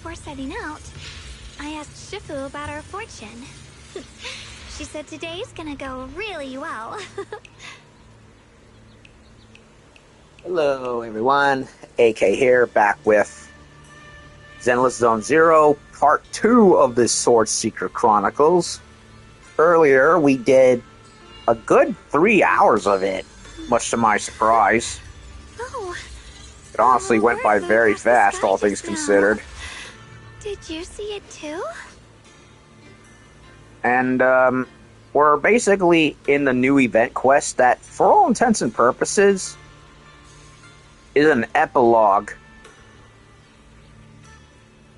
before setting out, I asked Shifu about our fortune. She said today's gonna go really well. Hello everyone, AK here, back with Zenless Zone Zero, Part 2 of this Sword Seeker Chronicles. Earlier, we did a good 3 hours of it, much to my surprise. Oh. It honestly went by very fast, all things considered. Did you see it too? And, we're basically in the new event quest that, for all intents and purposes, is an epilogue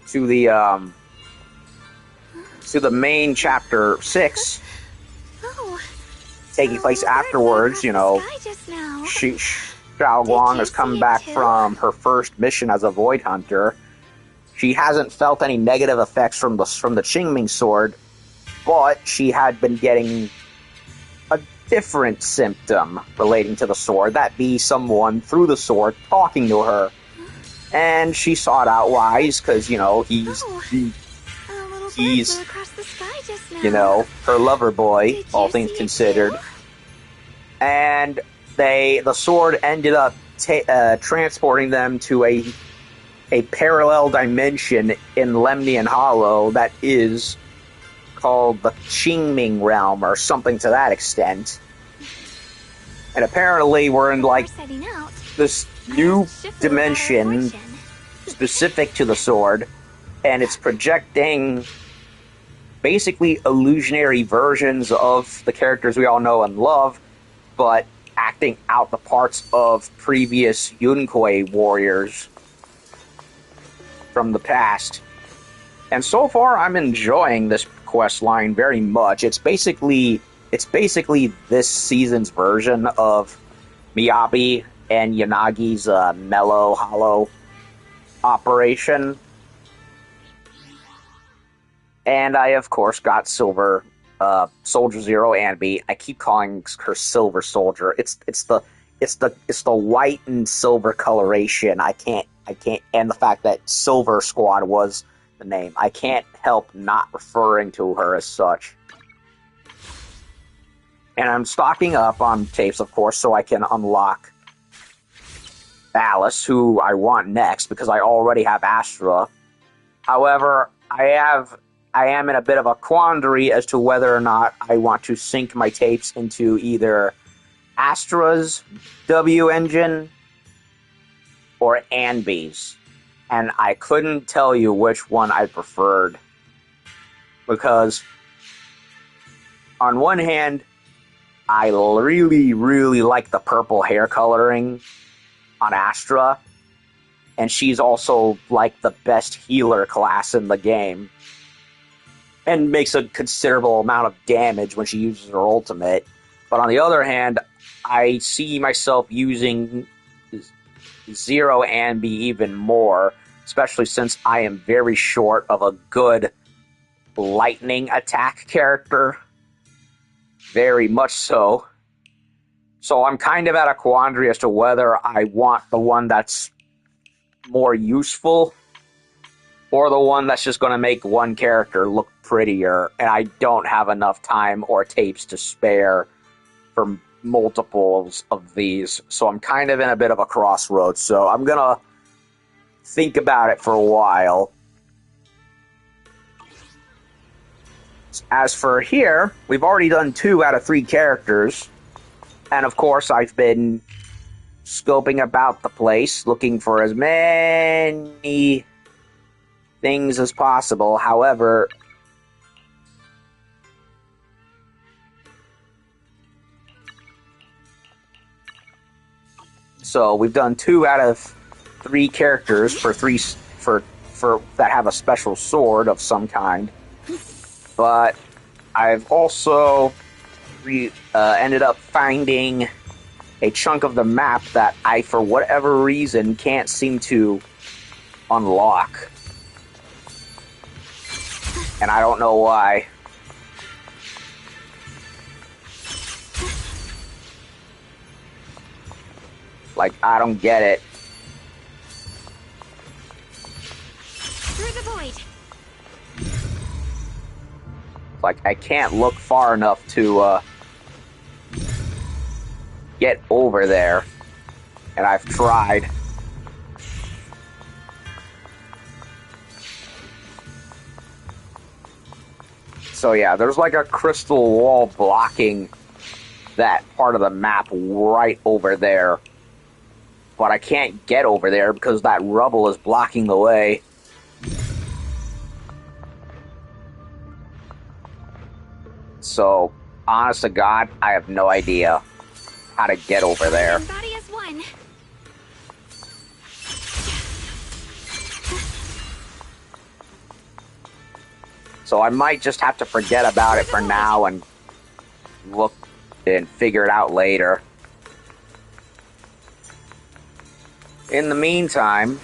to the main chapter 6, taking place afterwards. You know, Xiao Guang has come back from her first mission as a Void Hunter. She hasn't felt any negative effects from the Qingming sword, but she had been getting a different symptom relating to the sword, that be someone through the sword talking to her. And she sought out Wise, because, you know, he's you know, her lover boy, all things considered. And the sword ended up transporting them to a parallel dimension in Lemnian Hollow that is called the Qingming realm, or something to that extent. And apparently we're in, like, this new dimension specific to the sword, and it's projecting basically illusionary versions of the characters we all know and love, but acting out the parts of previous Yunkoi warriors from the past. And so far, I'm enjoying this quest line very much. It's basically this season's version of Miyabi and Yanagi's Mellow Hollow operation. And I, of course, got Silver Soldier Zero Anby. I keep calling her Silver Soldier. It's the white and silver coloration. I can't, and the fact that Silver Squad was the name, I can't help not referring to her as such. And I'm stocking up on tapes, of course, so I can unlock Alice, who I want next, because I already have Astra. However, I am in a bit of a quandary as to whether or not I want to sync my tapes into either Astra's W engine or Anby's. And I couldn't tell you which one I preferred. Because, on one hand, I really, really like the purple hair coloring on Astra. And she's also, like, the best healer class in the game. And makes a considerable amount of damage when she uses her ultimate. But on the other hand, I see myself using Zero Anby even more, especially since I am very short of a good lightning attack character. Very much so. So I'm kind of at a quandary as to whether I want the one that's more useful or the one that's just going to make one character look prettier, and I don't have enough time or tapes to spare for multiples of these, so I'm kind of in a bit of a crossroads, so I'm going to think about it for a while. As for here, we've already done 2 out of 3 characters, and of course I've been scoping about the place, looking for as many things as possible. However, so we've done 2 out of 3 characters for that have a special sword of some kind. But I've also ended up finding a chunk of the map that I, for whatever reason, can't seem to unlock. And I don't know why. Like, I don't get it. Through the void. Like, I can't look far enough to get over there. And I've tried. So yeah, there's like a crystal wall blocking that part of the map right over there. But I can't get over there because that rubble is blocking the way. So, honest to God, I have no idea how to get over there. Body as one. So I might just have to forget about it for now and look and figure it out later. In the meantime,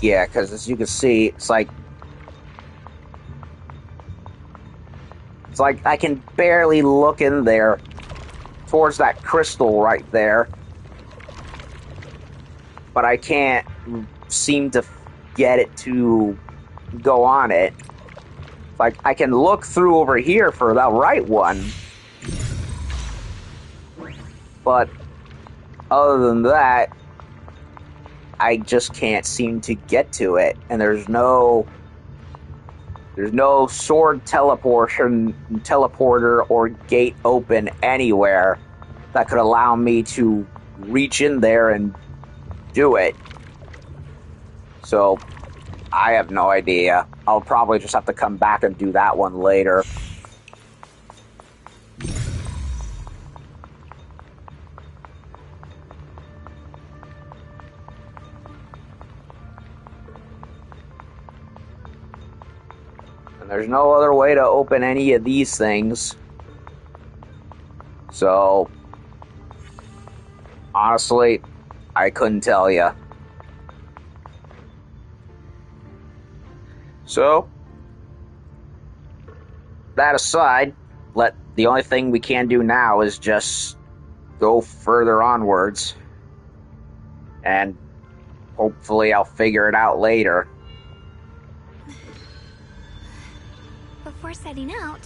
yeah, because as you can see, it's like I can barely look in there towards that crystal right there, but I can't seem to get it to go on it. Like, I can look through over here for the right one, but other than that, I just can't seem to get to it, and there's no sword teleporter or gate open anywhere that could allow me to reach in there and do it. So, I have no idea. I'll probably just have to come back and do that one later. There's no other way to open any of these things. So, honestly, I couldn't tell you. So, that aside, the only thing we can do now is just go further onwards. And hopefully I'll figure it out later. Before setting out...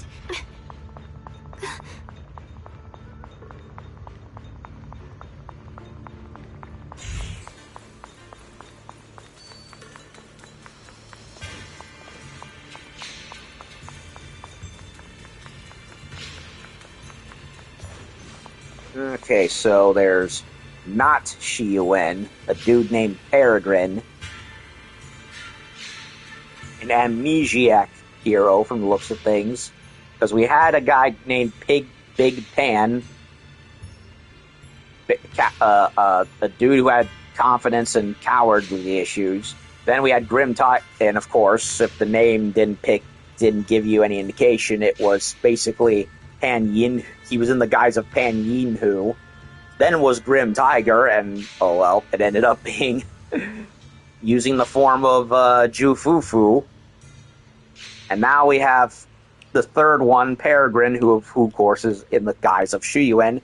Okay, so there's not Shiyuan, a dude named Peregrine, an amnesiac hero from the looks of things, because we had a guy named Big Pan, a dude who had confidence and cowardly issues. Then we had Grim and of course, if the name didn't give you any indication, it was basically Pan Yin. He was in the guise of Pan Yin Hu. Then was Grim Tiger, and oh well, it ended up being using the form of Ju Fufu. And now we have the third one, Peregrine, who of course is in the guise of Shiyuan.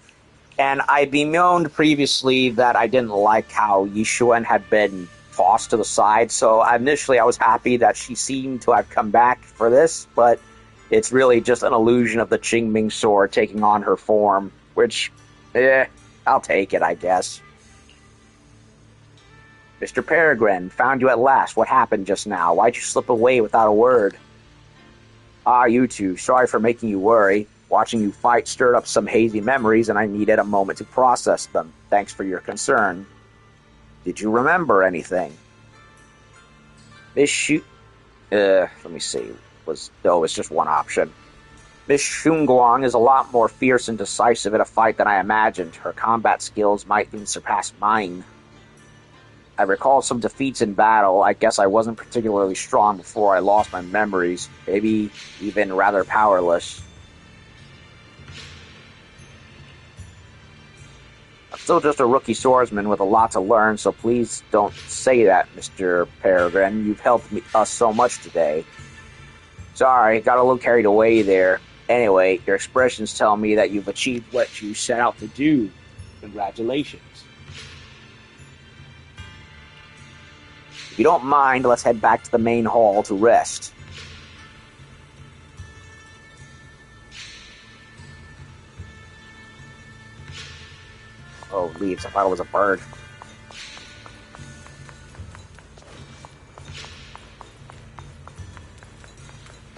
And I bemoaned previously that I didn't like how Yishuan had been tossed to the side, so initially I was happy that she seemed to have come back for this, but it's really just an illusion of the Qingming sword taking on her form, which, I'll take it, I guess. Mr. Peregrine, found you at last. What happened just now? Why'd you slip away without a word? Ah, you two. Sorry for making you worry. Watching you fight stirred up some hazy memories, and I needed a moment to process them. Thanks for your concern. Did you remember anything? Let me see. It's just one option. Miss Shunguang is a lot more fierce and decisive in a fight than I imagined. Her combat skills might even surpass mine. I recall some defeats in battle. I guess I wasn't particularly strong before I lost my memories. Maybe even rather powerless. Still just a rookie swordsman with a lot to learn, so please don't say that, Mr. Peregrine. You've helped us so much today. Sorry, got a little carried away there. Anyway, your expressions tell me that you've achieved what you set out to do. Congratulations. If you don't mind, let's head back to the main hall to rest. Oh, leaves. I thought it was a bird.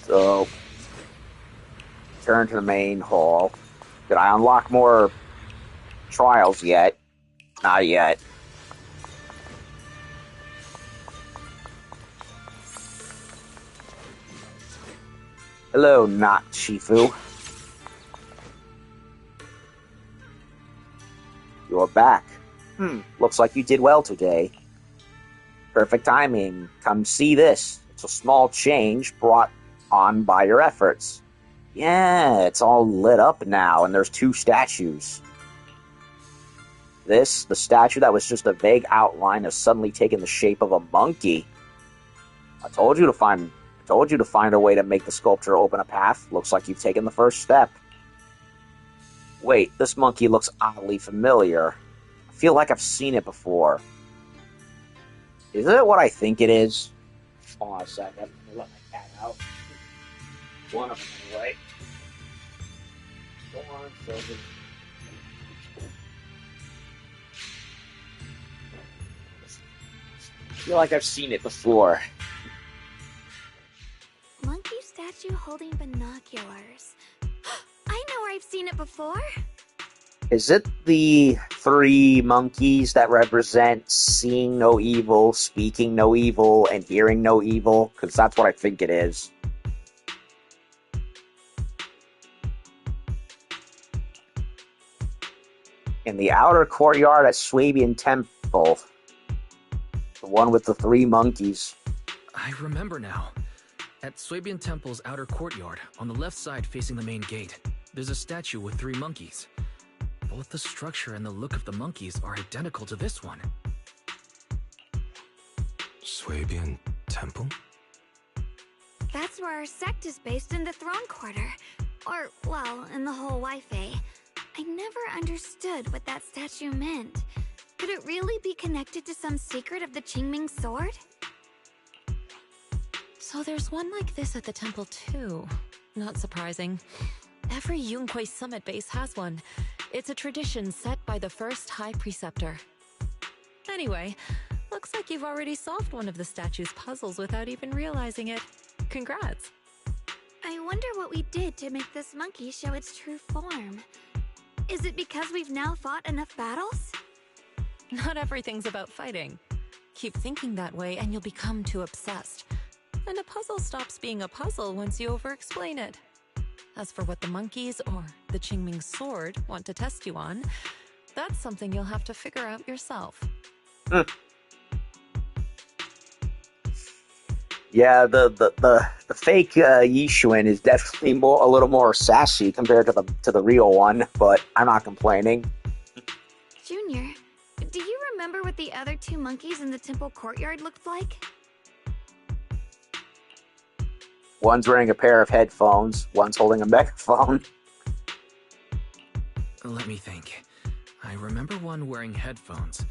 So, turn to the main hall. Did I unlock more trials yet? Not yet. Hello, not Shifu. You're back. Looks like you did well today. Perfect timing. Come see this. It's a small change brought on by your efforts. Yeah, it's all lit up now, and there's 2 statues. This, the statue that was just a vague outline, has suddenly taken the shape of a monkey. I told you to find a way to make the sculpture open a path. Looks like you've taken the first step. Wait, this monkey looks oddly familiar. I feel like I've seen it before. Is it what I think it is? Hold on a second. Let me let my cat out. One of them, anyway. Go on, Sylvan. I feel like I've seen it before. Monkey statue holding binoculars. I know where I've seen it before. Is it the 3 monkeys that represent seeing no evil, speaking no evil, and hearing no evil? Because that's what I think it is. In the outer courtyard at Swabian Temple. The one with the 3 monkeys. I remember now. At Swabian Temple's outer courtyard, on the left side facing the main gate, there's a statue with 3 monkeys. Both the structure and the look of the monkeys are identical to this one. Swabian Temple? That's where our sect is based in the Throne Quarter. Or, well, in the whole Wi-Fi. I never understood what that statue meant. Could it really be connected to some secret of the Qingming sword? So there's one like this at the temple too. Not surprising. Every Yunquei Summit base has one. It's a tradition set by the first High Preceptor. Anyway, looks like you've already solved one of the statue's puzzles without even realizing it. Congrats! I wonder what we did to make this monkey show its true form. Is it because we've now fought enough battles? Not everything's about fighting. Keep thinking that way and you'll become too obsessed. And a puzzle stops being a puzzle once you over-explain it. As for what the monkeys or the Qingming sword want to test you on, that's something you'll have to figure out yourself. Yeah, the fake Yishuan is definitely a little more sassy compared to the real one, but I'm not complaining. Junior, do you remember what the other 2 monkeys in the temple courtyard looked like? One's wearing a pair of headphones, one's holding a megaphone. Let me think. I remember one wearing headphones,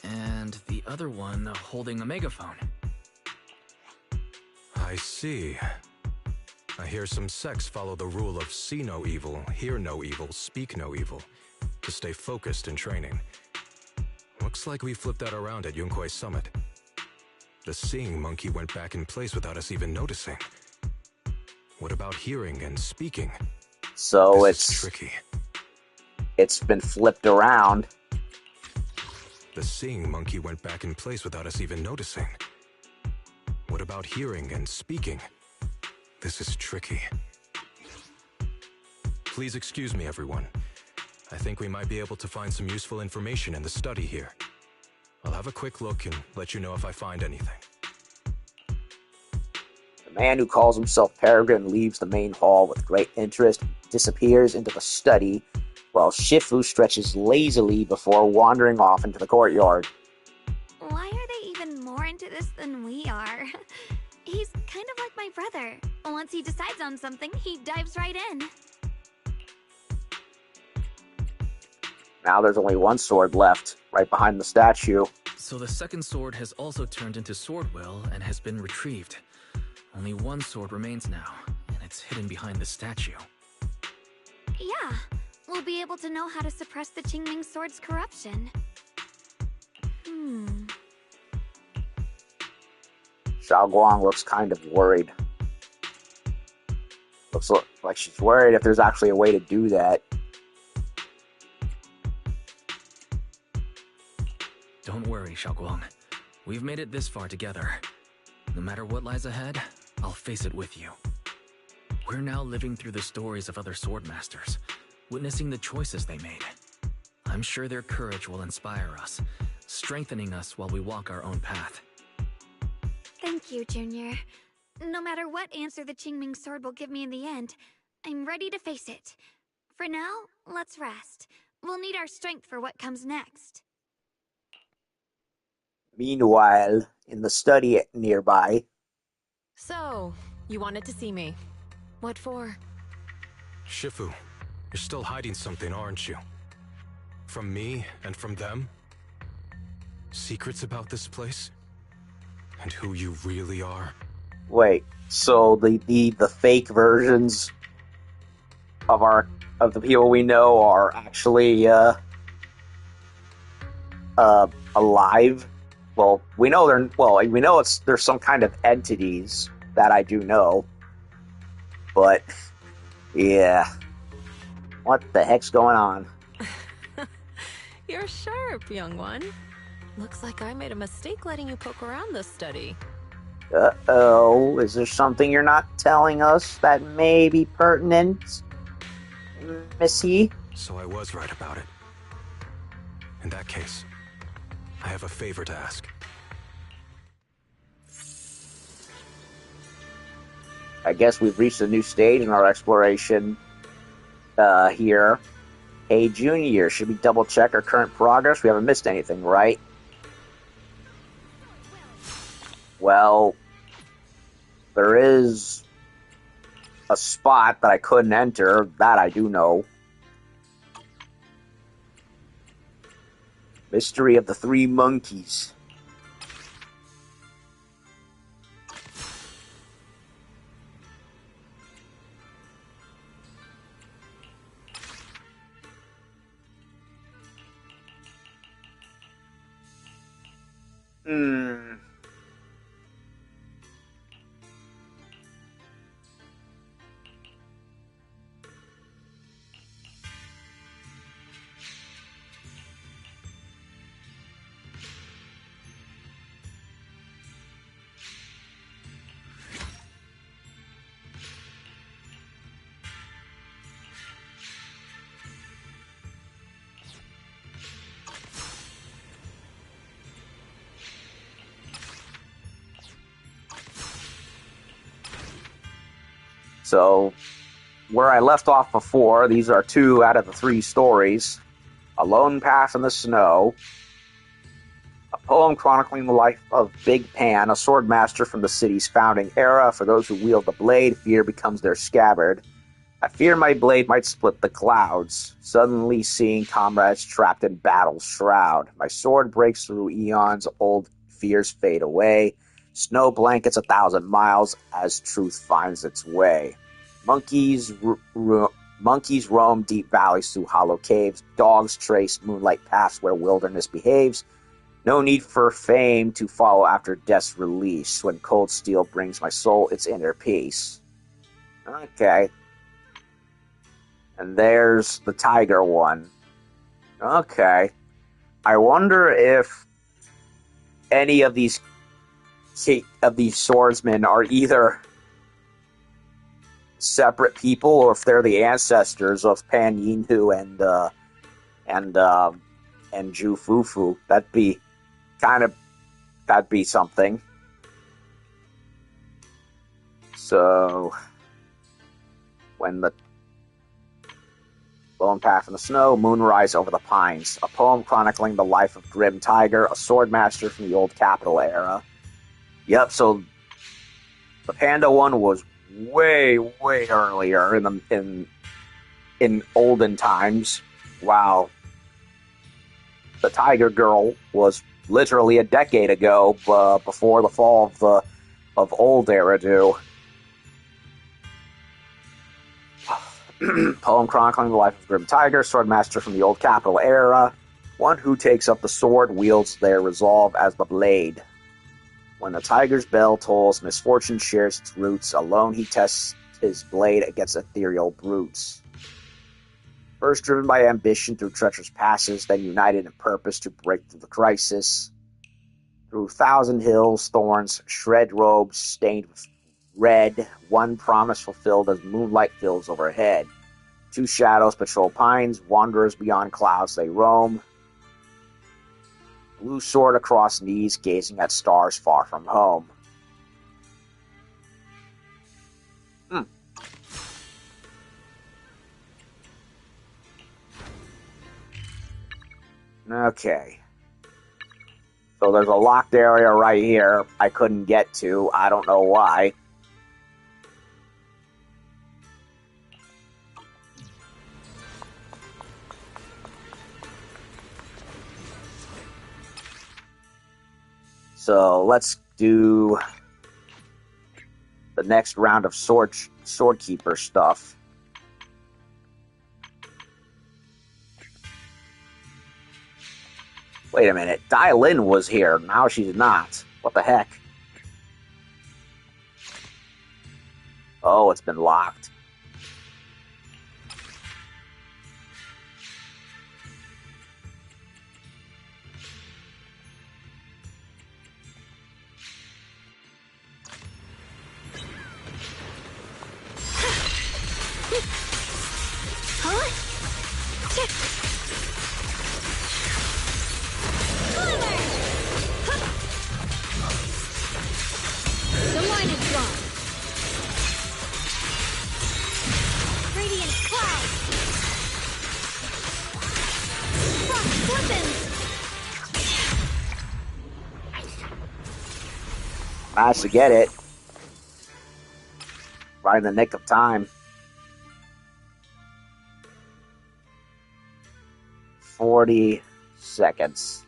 and the other one holding a megaphone. I see. I hear some sects follow the rule of see no evil, hear no evil, speak no evil, to stay focused in training. Looks like we flipped that around at Yunquei Summit. The seeing monkey went back in place without us even noticing. What about hearing and speaking? So This is tricky. It's been flipped around. The seeing monkey went back in place without us even noticing. What about hearing and speaking? This is tricky. Please excuse me, everyone. I think we might be able to find some useful information in the study here. I'll have a quick look and let you know if I find anything. The man who calls himself Peregrine leaves the main hall with great interest, disappears into the study, while Shifu stretches lazily before wandering off into the courtyard. Why are they even more into this than we are? He's kind of like my brother. Once he decides on something, he dives right in. Now there's only one sword left, right behind the statue. So the second sword has also turned into Swordwell and has been retrieved. Only one sword remains now, and it's hidden behind the statue. Yeah, we'll be able to know how to suppress the Qingming sword's corruption. Xiaoguang looks kind of worried. Looks like she's worried if there's actually a way to do that. Don't worry, Xiaoguang. We've made it this far together. No matter what lies ahead, I'll face it with you. We're now living through the stories of other swordmasters, witnessing the choices they made. I'm sure their courage will inspire us, strengthening us while we walk our own path. Thank you, Junior. No matter what answer the Qingming sword will give me in the end, I'm ready to face it. For now, let's rest. We'll need our strength for what comes next. Meanwhile, in the study nearby... So, you wanted to see me. What for? Shifu, you're still hiding something, aren't you? From me and from them? Secrets about this place? And who you really are? Wait, so the fake versions of the people we know are actually alive? Well, we know there's some kind of entities that I do know. But yeah. What the heck's going on? You're sharp, young one. Looks like I made a mistake letting you poke around this study. Uh-oh, is there something you're not telling us that may be pertinent, Missy? So I was right about it. In that case, I have a favor to ask. I guess we've reached a new stage in our exploration here. Hey, Junior, should we double check our current progress? We haven't missed anything, right? Well, there is a spot that I couldn't enter. That I do know. Mystery of the Three Monkeys. So, where I left off before, these are 2 out of the 3 stories. A Lone Path in the Snow, a poem chronicling the life of Big Pan, a swordmaster from the city's founding era. For those who wield the blade, fear becomes their scabbard. I fear my blade might split the clouds, suddenly seeing comrades trapped in battle's shroud. My sword breaks through eons, old fears fade away. Snow blankets 1,000 miles as truth finds its way. Monkeys roam deep valleys through hollow caves. Dogs trace moonlight paths where wilderness behaves. No need for fame to follow after death's release. When cold steel brings my soul its inner peace. Okay. And there's the tiger one. Okay. I wonder if any of these swordsmen are either separate people or if they're the ancestors of Pan Yinhu and Ju Fufu. That'd be something. So Lone Path in the Snow, Moonrise Over the Pines. A poem chronicling the life of Grim Tiger, a swordmaster from the old capital era. Yep, so the Panda one was way, way earlier in olden times. Wow. The Tiger Girl was literally a decade ago, before the fall of old Eridu. Poem chronicling the life of Grim Tiger, swordmaster from the old capital era. One who takes up the sword wields their resolve as the blade. When the tiger's bell tolls, misfortune shares its roots. Alone he tests his blade against ethereal brutes. First driven by ambition through treacherous passes, then united in purpose to break through the crisis. Through 1,000 hills, thorns, shred robes stained with red, one promise fulfilled as moonlight fills overhead. 2 shadows patrol pines, wanderers beyond clouds they roam. Blue sword across knees, gazing at stars far from home. Okay. So there's a locked area right here I couldn't get to. I don't know why. So let's do the next round of Swordkeeper stuff. Wait a minute. Lin was here. Now she's not. What the heck? Oh, it's been locked. Managed to get it. Right in the nick of time. 40 seconds.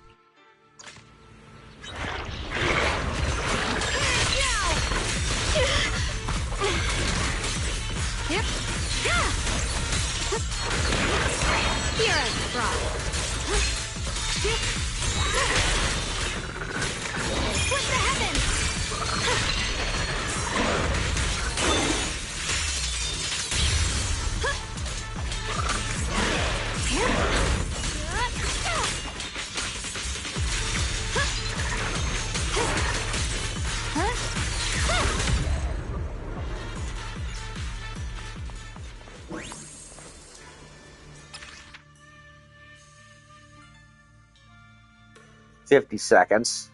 $50.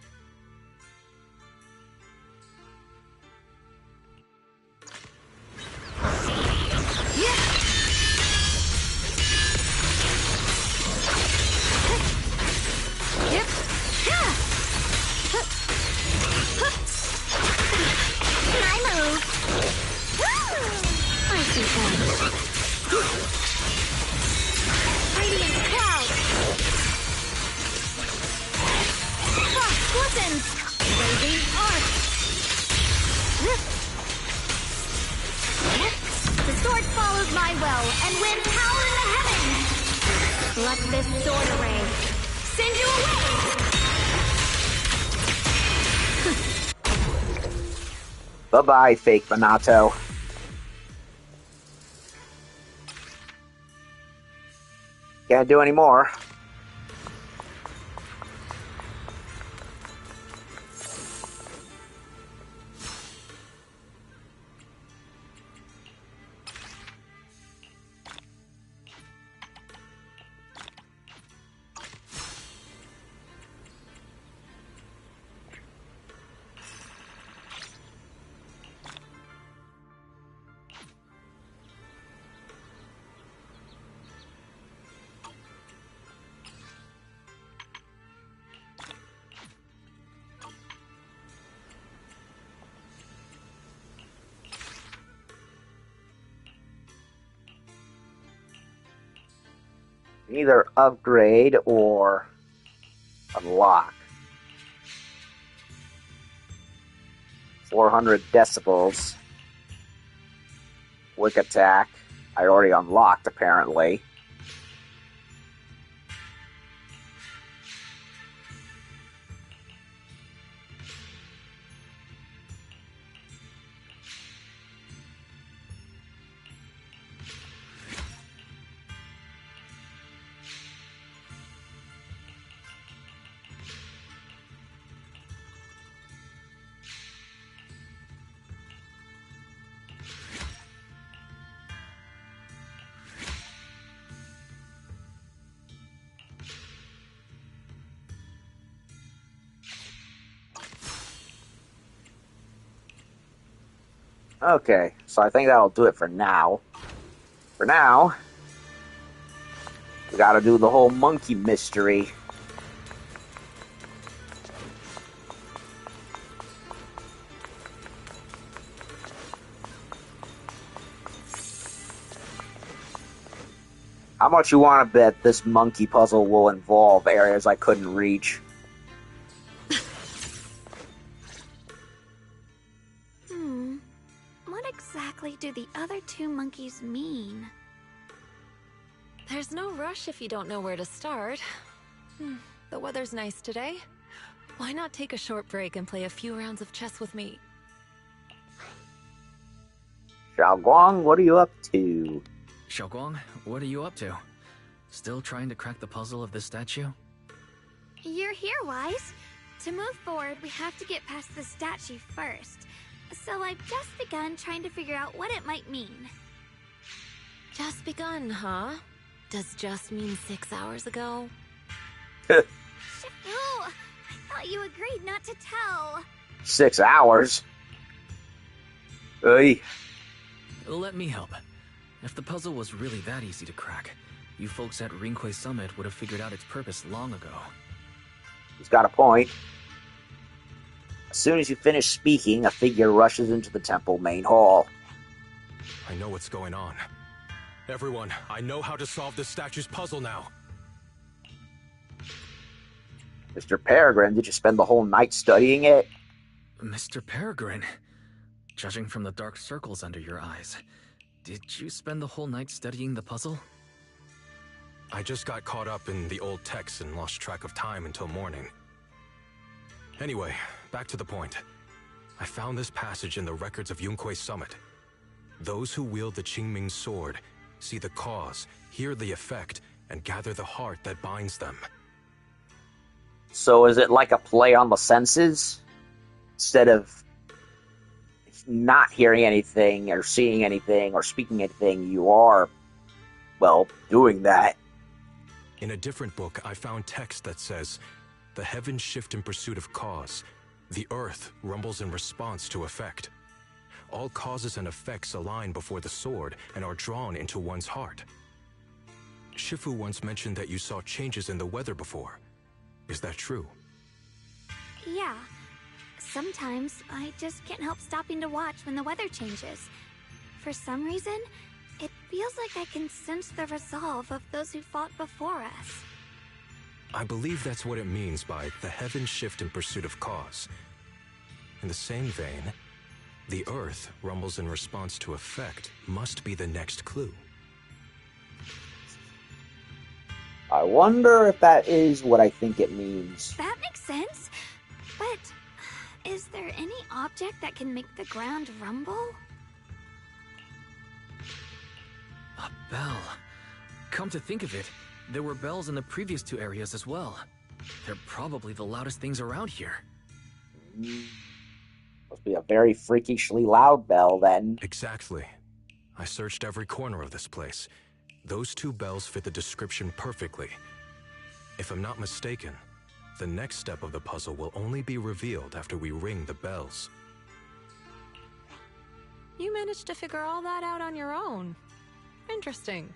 Bye-bye, fake Minato. Can't do any more. Either upgrade or unlock. 400 decibels. Quick attack. I already unlocked, apparently. Okay, so I think that'll do it for now. For now, we gotta do the whole monkey mystery. How much you want to bet this monkey puzzle will involve areas I couldn't reach? What exactly do the other two monkeys mean? There's no rush if you don't know where to start. The weather's nice today. Why not take a short break and play a few rounds of chess with me? Xiaoguang, what are you up to? Xiaoguang, what are you up to? Still trying to crack the puzzle of this statue? You're here, Wise. To move forward, we have to get past the statue first. So I've just begun trying to figure out what it might mean. Just begun, huh? Does just mean 6 hours ago? Shifu! I thought you agreed not to tell. 6 hours? Hey. Let me help. If the puzzle was really that easy to crack, you folks at Rinquay Summit would have figured out its purpose long ago. He's got a point. As soon as you finish speaking, a figure rushes into the temple main hall. I know what's going on. Everyone, I know how to solve this statue's puzzle now. Mr. Peregrine, did you spend the whole night studying it? Mr. Peregrine, judging from the dark circles under your eyes, did you spend the whole night studying the puzzle? I just got caught up in the old texts and lost track of time until morning. Anyway, back to the point. I found this passage in the records of Yunquay Summit. Those who wield the Qingming sword see the cause, hear the effect, and gather the heart that binds them. So is it like a play on the senses? Instead of not hearing anything, or seeing anything, or speaking anything, you are, well, doing that. In a different book, I found text that says, "The heavens shift in pursuit of cause. The earth rumbles in response to effect. All causes and effects align before the sword and are drawn into one's heart." Shifu once mentioned that you saw changes in the weather before. Is that true? Yeah. Sometimes I just can't help stopping to watch when the weather changes. For some reason, it feels like I can sense the resolve of those who fought before us. I believe that's what it means by the heavens shift in pursuit of cause. In the same vein, the earth rumbles in response to effect must be the next clue. I wonder if that is what I think it means. That makes sense. But is there any object that can make the ground rumble? A bell. Come to think of it, there were bells in the previous two areas as well. They're probably the loudest things around here. Must be a very freakishly loud bell, then. Exactly. I searched every corner of this place. Those two bells fit the description perfectly. If I'm not mistaken, the next step of the puzzle will only be revealed after we ring the bells. You managed to figure all that out on your own. Interesting.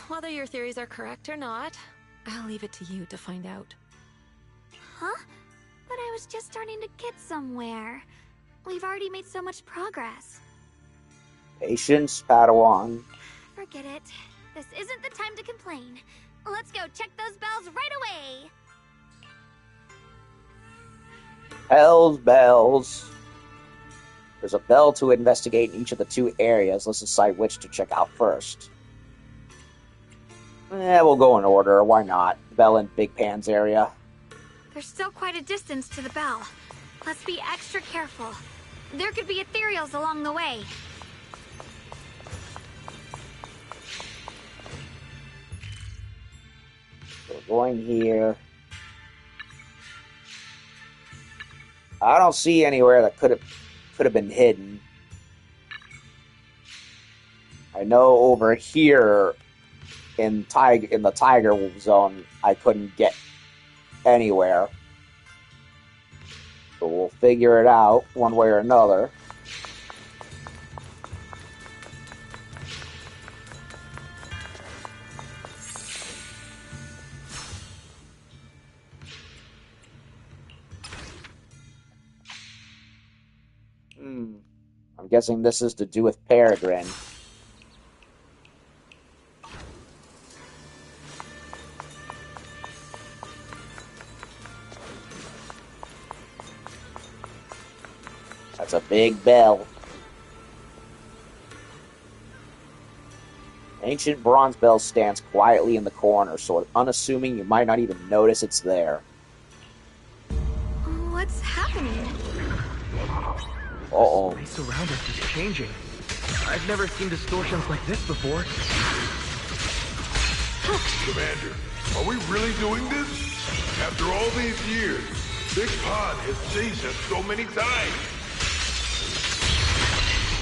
Whether your theories are correct or not, I'll leave it to you to find out. Huh? But I was just starting to get somewhere. We've already made so much progress. Patience, Padawan. Forget it. This isn't the time to complain. Let's go check those bells right away! Bells. There's a bell to investigate in each of the 2 areas. Let's decide which to check out first. We'll go in order. Why not? The bell in Big Pan's area. There's still quite a distance to the bell. Let's be extra careful. There could be ethereals along the way. We're going here. I don't see anywhere that could have been hidden. I know over here in the Tiger Zone, I couldn't get anywhere. But we'll figure it out one way or another. I'm guessing this is to do with Peregrine. That's a big bell. Ancient bronze bell stands quietly in the corner, so unassuming you might not even notice it's there. What's happening? Uh-oh. The space around us is changing. I've never seen distortions like this before. Commander, are we really doing this? After all these years, Big Pond has changed us so many times.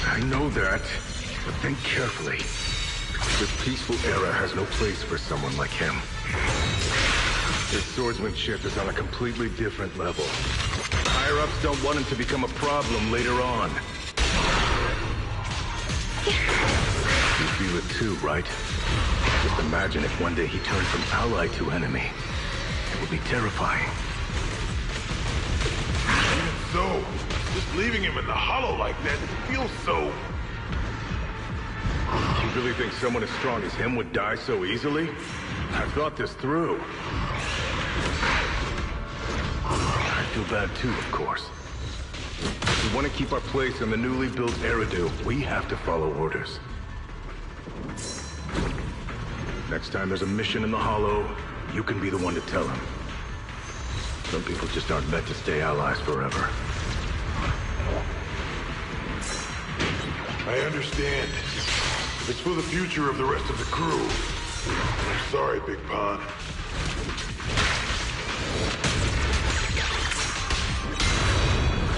I know that, but think carefully. This peaceful era has no place for someone like him. His swordsmanship is on a completely different level. Higher-ups don't want him to become a problem later on. You feel it too, right? Just imagine if one day he turned from ally to enemy. It would be terrifying. Even so, just leaving him in the hollow like that feels so... You really think someone as strong as him would die so easily? I've thought this through. I feel bad too, of course. If we want to keep our place in the newly built Eridu, we have to follow orders. Next time there's a mission in the Hollow, you can be the one to tell him. Some people just aren't meant to stay allies forever. I understand. It's for the future of the rest of the crew. I'm sorry, Big Pond.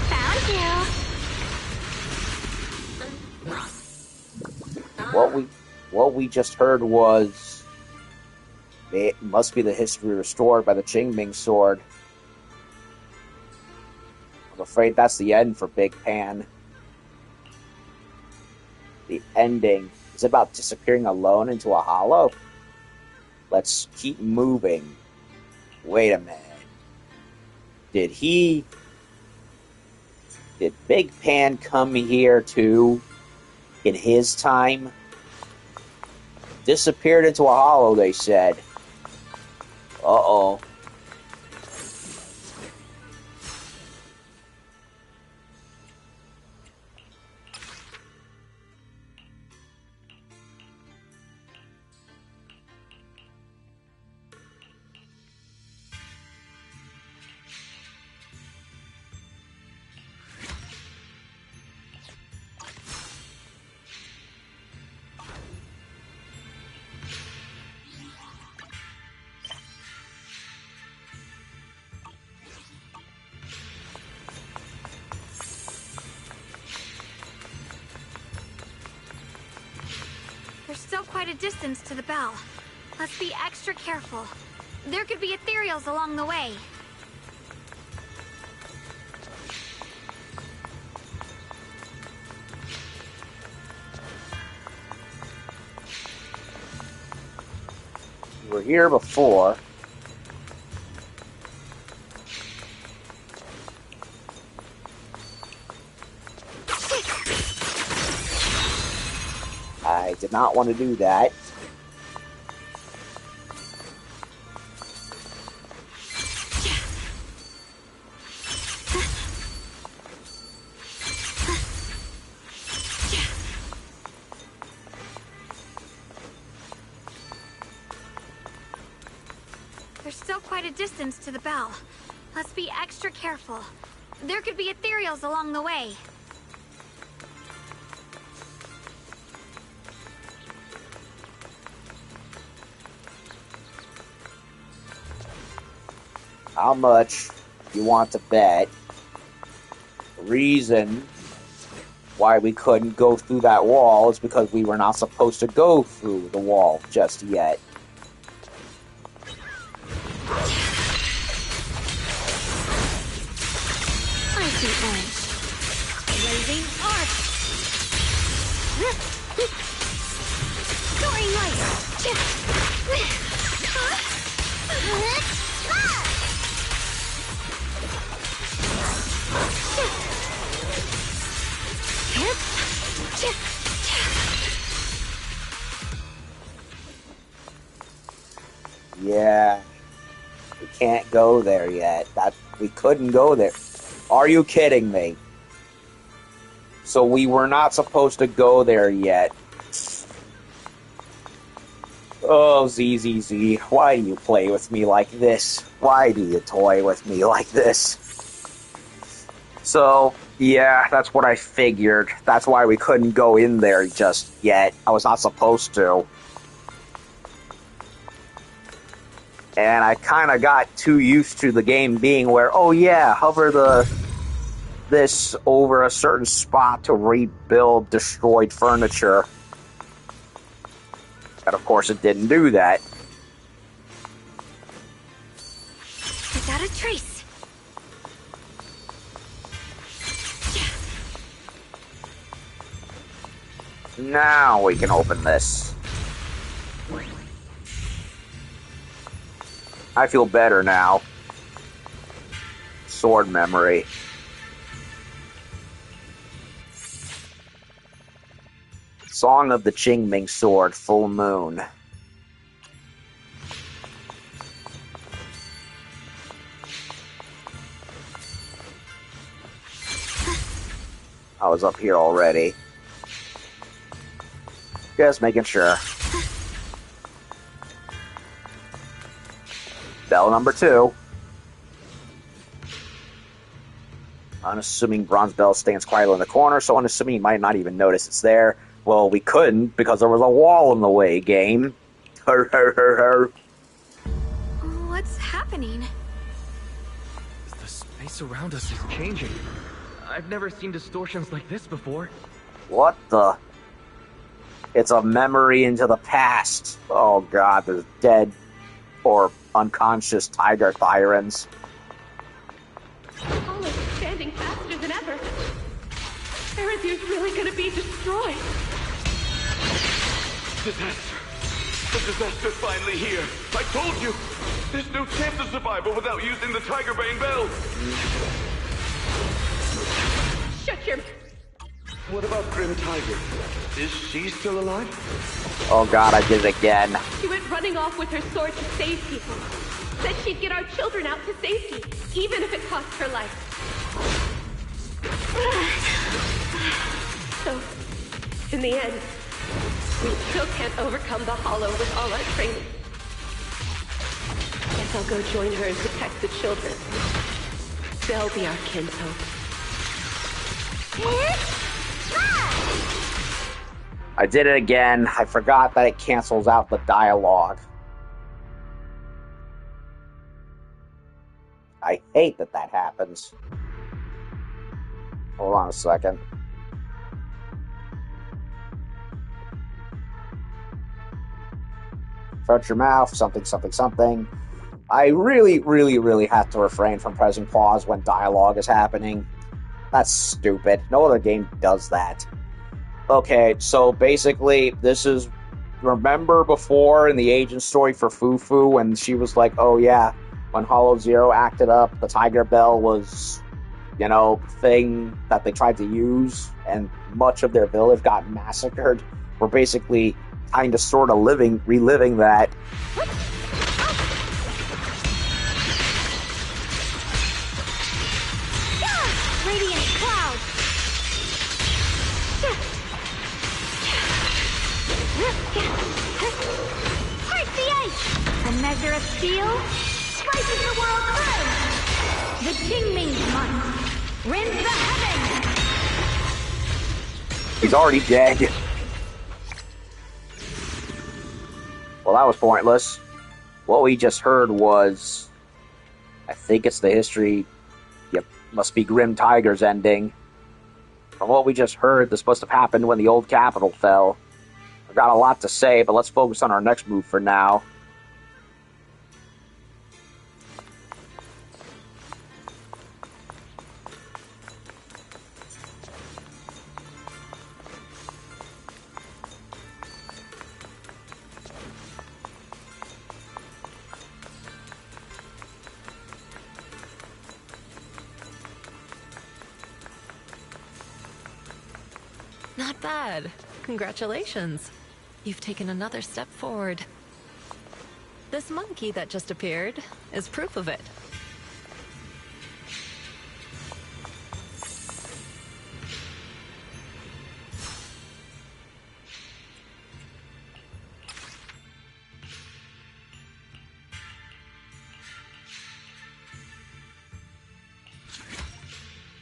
Found you. What we just heard was it must be the history restored by the Qingming sword. I'm afraid that's the end for Big Pan. The ending is about disappearing alone into a hollow. Let's keep moving. Wait a minute. Did Big Pan come here too in his time? Disappeared into a hollow, they said. Uh-oh. There's still quite a distance to the bell. Let's be extra careful. There could be ethereals along the way. We were here before. I did not want to do that. distance to the bell. Let's be extra careful. There could be ethereals along the way. How much you want to bet? The reason why we couldn't go through that wall is because we were not supposed to go through the wall just yet. Icy edge. Blazing arc. Soaring light. Yeah. We can't go there yet. We couldn't go there. Are you kidding me? So we were not supposed to go there yet. Oh, ZZZ, why do you play with me like this? Why do you toy with me like this? So, yeah, that's what I figured. That's why we couldn't go in there just yet. I was not supposed to. And I kind of got too used to the game being where, oh yeah, hover this over a certain spot to rebuild destroyed furniture. And of course it didn't do that. Without a trace. Now we can open this. I feel better now. Sword memory. Song of the Qingming Sword, Full Moon. I was up here already. Just making sure. Bell number 2. Unassuming bronze bell stands quietly in the corner, so unassuming you might not even notice it's there. Well, we couldn't because there was a wall in the way, game. What's happening? The space around us is changing. I've never seen distortions like this before. What the? It's a memory into the past. Oh god, there's dead or unconscious tiger thyrans. All is expanding faster than ever. Erethia's really gonna be destroyed. Disaster. The disaster's finally here. I told you. There's no chance of survival without using the Tiger Bane Bell. Shut your... What about Grim Tiger? Is she still alive? Oh god, I did it again. She went running off with her sword to save people. Said she'd get our children out to safety, even if it cost her life. So, in the end, we still can't overcome the Hollow with all our training. Guess I'll go join her and protect the children. They'll be our kinshope. I did it again. I forgot that it cancels out the dialogue. I hate that that happens. Hold on a second. Shut your mouth, something, something, something. I really have to refrain from pressing pause when dialogue is happening. That's stupid. No other game does that. Okay, so basically, this is... Remember before in the agent story for Fufu when she was like, oh yeah, when Hollow Zero acted up, the Tiger Bell was, you know, thing that they tried to use, and much of their village got massacred. We're basically kind of sort of reliving that. Radiant cloud! Heart the ice! A measure of steel, spice making the world burn! The Qingming month! Rend the heavens! He's already dead. Well, that was pointless. What we just heard was... I think it's the history... Yep, must be Grim Tiger's ending. From what we just heard, this must have happened when the old capital fell. I've got a lot to say, but let's focus on our next move for now. Not bad. Congratulations. You've taken another step forward. This monkey that just appeared is proof of it.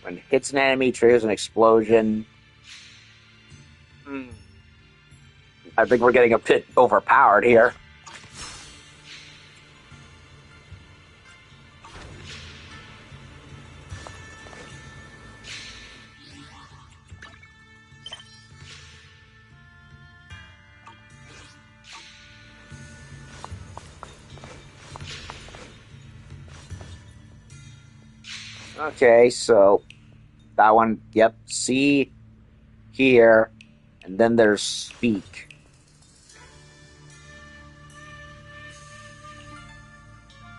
When it hits an enemy, triggers an explosion. I think we're getting a bit overpowered here. Okay, so that one, yep, see here, and then there's speak.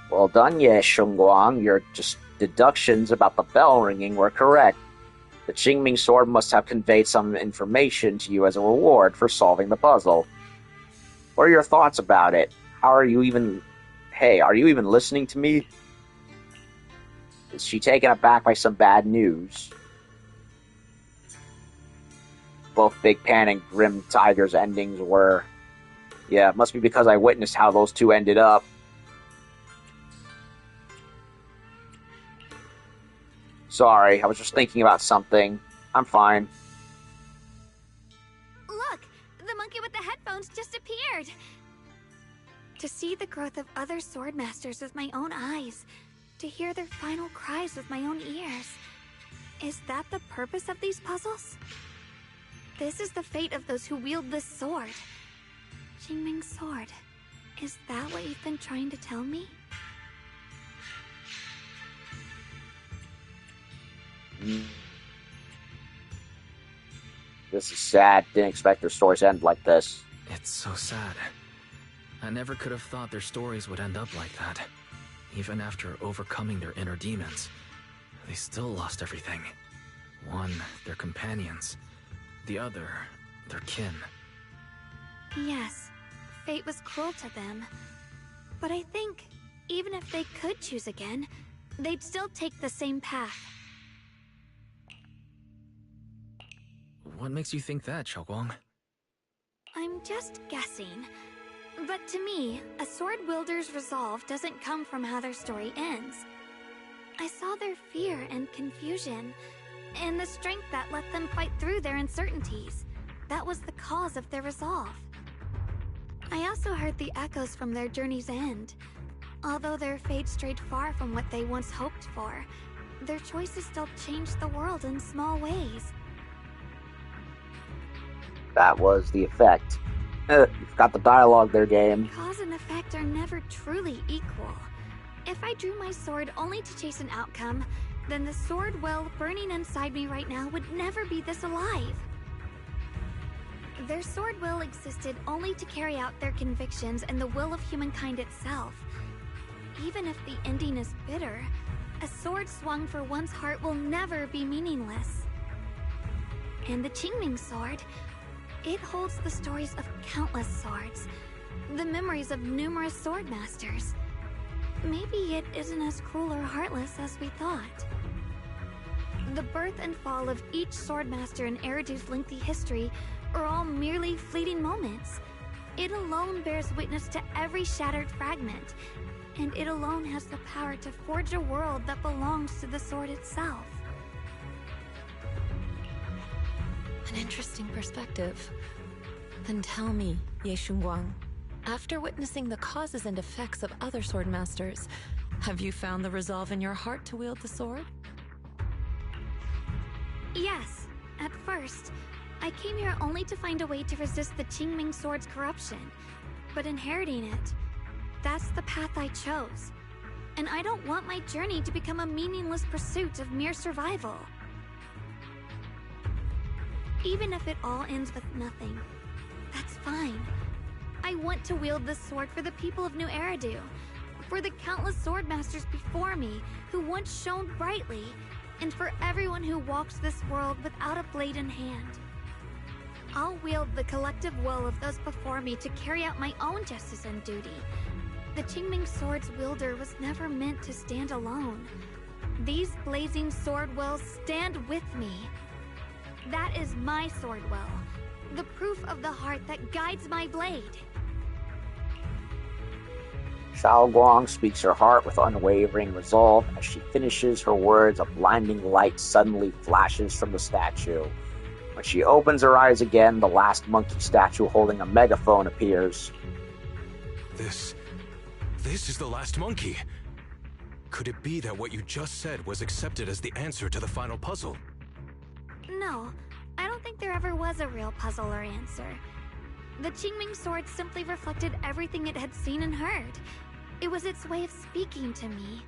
Well done, yes, Shungguang. Your deductions about the bell ringing were correct. The Qingming sword must have conveyed some information to you as a reward for solving the puzzle. What are your thoughts about it? How are you even... Hey, are you even listening to me? Is she taken aback by some bad news? Both Big Pan and Grim Tiger's endings were... Yeah, it must be because I witnessed how those two ended up. Sorry, I was just thinking about something. I'm fine. Look! The monkey with the headphones just appeared! To see the growth of other sword masters with my own eyes, to hear their final cries with my own ears. Is that the purpose of these puzzles? This is the fate of those who wield this sword. Qingming's sword. Is that what you've been trying to tell me? This is sad. Didn't expect their stories to end like this. It's so sad. I never could have thought their stories would end up like that. Even after overcoming their inner demons, they still lost everything. One, their companions. The other, their kin. Yes, fate was cruel to them. But I think, even if they could choose again, they'd still take the same path. What makes you think that, Xiaoguang? I'm just guessing. But to me, a sword wielder's resolve doesn't come from how their story ends. I saw their fear and confusion, and the strength that let them fight through their uncertainties. That was the cause of their resolve. I also heard the echoes from their journey's end. Although their fate strayed far from what they once hoped for, their choices still changed the world in small ways. That was the effect. You've got the dialogue there, game. Cause and effect are never truly equal. If I drew my sword only to chase an outcome, then the sword well burning inside me right now would never be this alive. Their sword will existed only to carry out their convictions and the will of humankind itself. Even if the ending is bitter, a sword swung for one's heart will never be meaningless. And the Qingming sword, it holds the stories of countless swords, the memories of numerous sword masters. Maybe it isn't as cruel or heartless as we thought. The birth and fall of each sword master in Eridu's lengthy history are all merely fleeting moments. It alone bears witness to every shattered fragment, and it alone has the power to forge a world that belongs to the sword itself. An interesting perspective. Then tell me, Ye Shunguang, after witnessing the causes and effects of other sword masters, have you found the resolve in your heart to wield the sword? Yes, at first. I came here only to find a way to resist the Qingming sword's corruption. But inheriting it, that's the path I chose. And I don't want my journey to become a meaningless pursuit of mere survival. Even if it all ends with nothing, that's fine. I want to wield this sword for the people of New Eridu, for the countless sword masters before me who once shone brightly, and for everyone who walks this world without a blade in hand. I'll wield the collective will of those before me to carry out my own justice and duty. The Qingming sword's wielder was never meant to stand alone. These blazing sword wills stand with me. That is my sword will, the proof of the heart that guides my blade. Xiaoguang speaks her heart with unwavering resolve. As she finishes her words, a blinding light suddenly flashes from the statue. When she opens her eyes again, the last monkey statue holding a megaphone appears. This is the last monkey. Could it be that what you just said was accepted as the answer to the final puzzle? No, I don't think there ever was a real puzzle or answer. The Qingming sword simply reflected everything it had seen and heard. It was its way of speaking to me.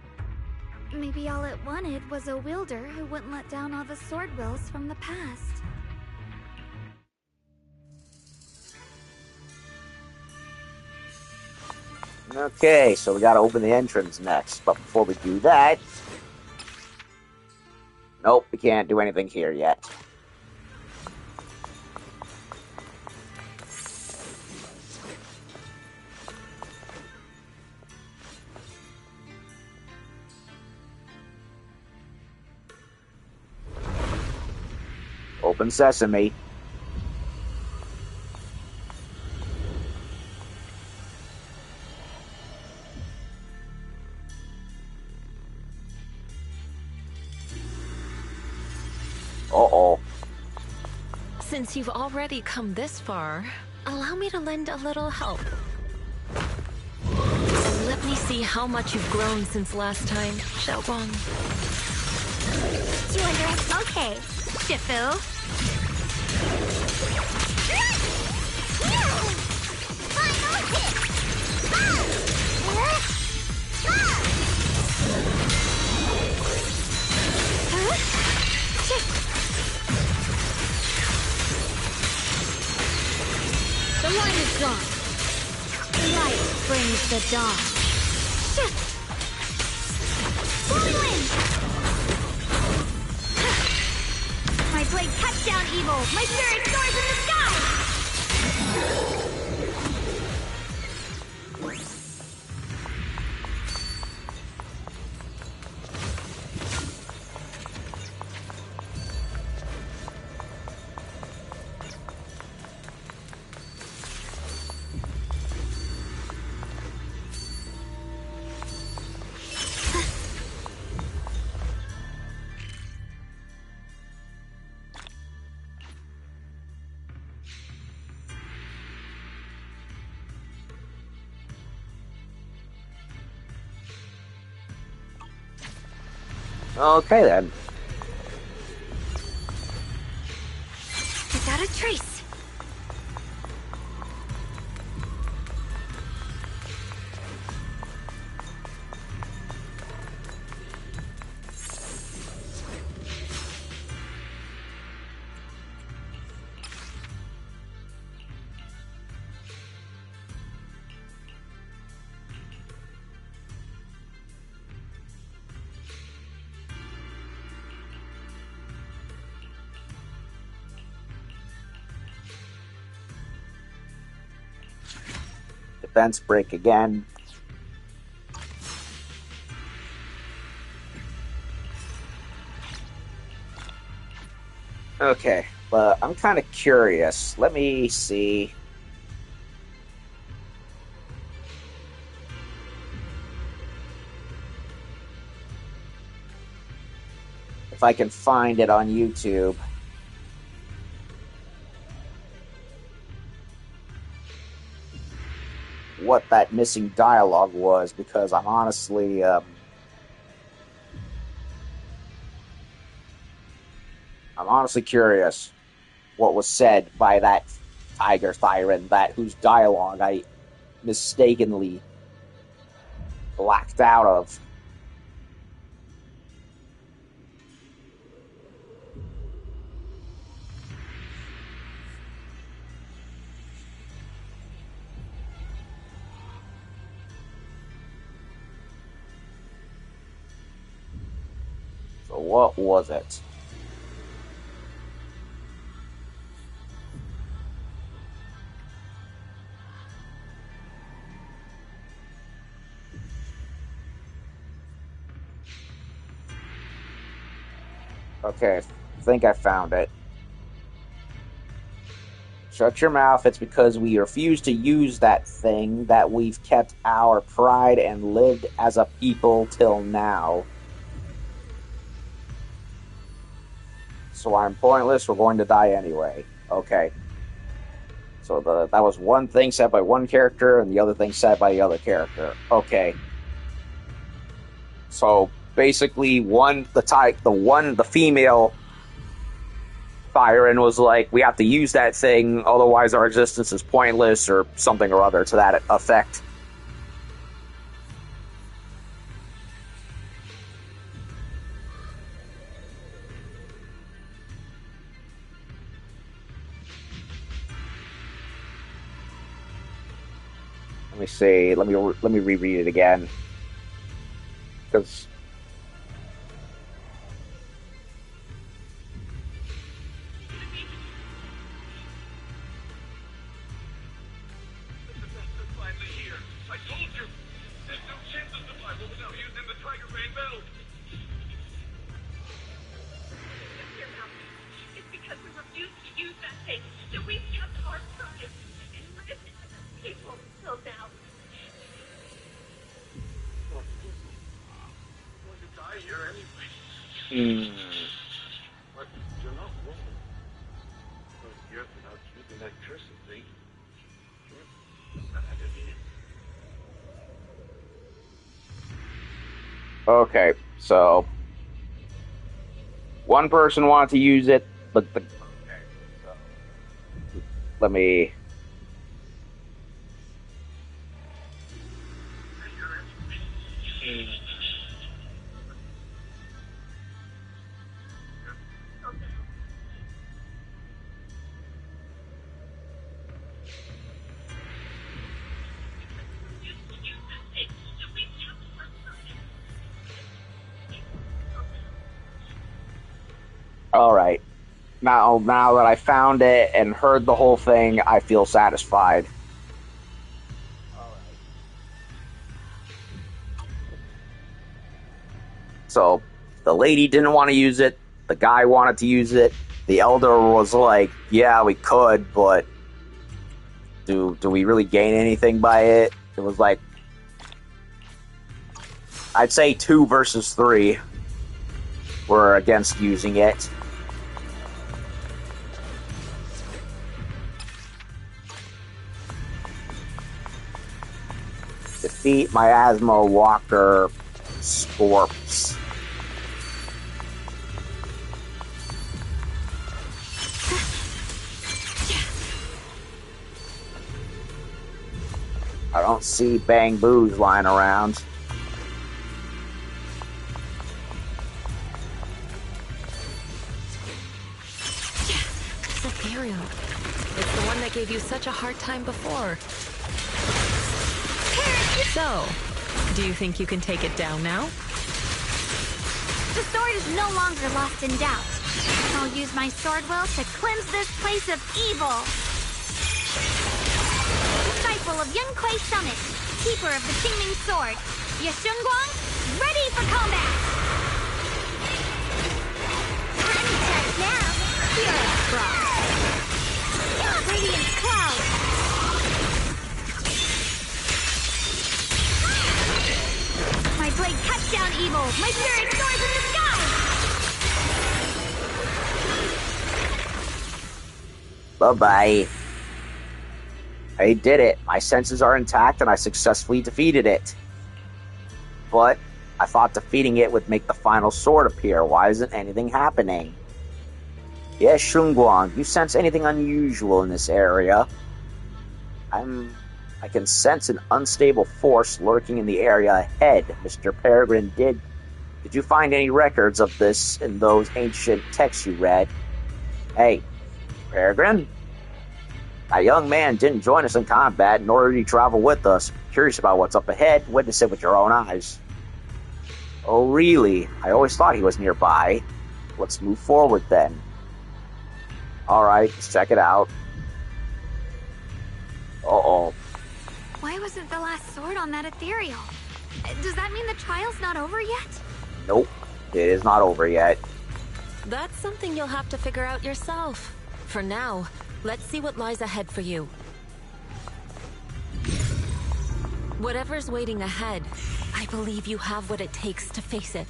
Maybe all it wanted was a wielder who wouldn't let down all the sword wills from the past. Okay, so we gotta open the entrance next, but before we do that... Nope, we can't do anything here yet. Open sesame. Uh-oh. Since you've already come this far, allow me to lend a little help. Let me see how much you've grown since last time, Xiaoguang. You wonder? Okay, Shifu. Final hit! The light is gone. Light brings the dawn. Blue wind! My blade cuts down evil. My spirit soars in the sky! Okay then. Without a trace. Defense break again. Okay, but I'm kind of curious. Let me see. if I can find it on YouTube. What that missing dialogue was, because I'm honestly curious what was said by that Tiger Thyran, that whose dialogue I mistakenly blacked out of. So what was it? Okay, I think I found it. Shut your mouth. It's because we refuse to use that thing that we've kept our pride and lived as a people till now. So I'm pointless. We're going to die anyway. Okay. So that was one thing said by one character and the other thing said by the other character. Okay. So basically, the female Byron was like, we have to use that thing, otherwise our existence is pointless, or something or other to that effect. Let me see. Let me reread it again, because. But you're not wrong. Because the Earth without using electricity. Okay, so one person wanted to use it, but let me. All right. Now that I found it and heard the whole thing, I feel satisfied. So, the lady didn't want to use it. The guy wanted to use it. The elder was like, yeah, we could, but do we really gain anything by it? It was like, I'd say 2 versus 3 were against using it. Defeat Miasma Walker Scorps. I don't see Bang Boos lying around. Cytherea. It's the one that gave you such a hard time before. So, do you think you can take it down now? The sword is no longer lost in doubt. I'll use my sword will to cleanse this place of evil. Disciple of Yunquei Summit, keeper of the Qingming sword, Yeshunguang, ready for combat! I'm checked now. Here is frost. Radiant cloud. My blade cuts down evil. My spirit soars in the sky. Bye-bye. I did it. My senses are intact and I successfully defeated it. But I thought defeating it would make the final sword appear. Why isn't anything happening? Yes, Shunguang, you sense anything unusual in this area? I can sense an unstable force lurking in the area ahead. Mr. Peregrine, did you find any records of this in those ancient texts you read? Hey, Peregrine? That young man didn't join us in combat, nor did he travel with us. Curious about what's up ahead, witness it with your own eyes. Oh, really? I always thought he was nearby. Let's move forward then. Alright, let's check it out. Uh-oh. Why wasn't the last sword on that ethereal? Does that mean the trial's not over yet? Nope, it is not over yet. That's something you'll have to figure out yourself. For now, let's see what lies ahead for you. Whatever's waiting ahead, I believe you have what it takes to face it.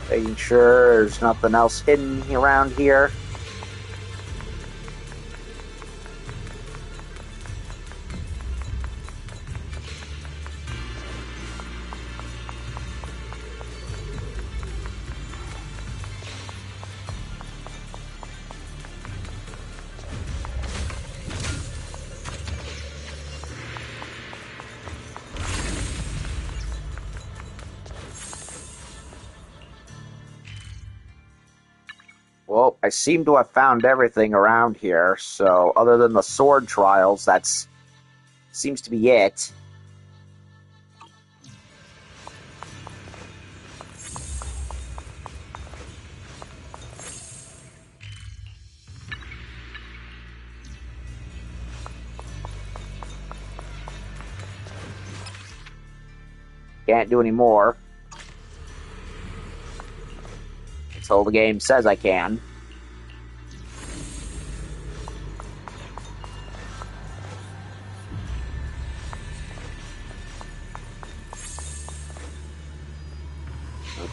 Making sure there's nothing else hidden around here. Well, I seem to have found everything around here, so other than the sword trials, that's seems to be it. Can't do any more until the game says I can.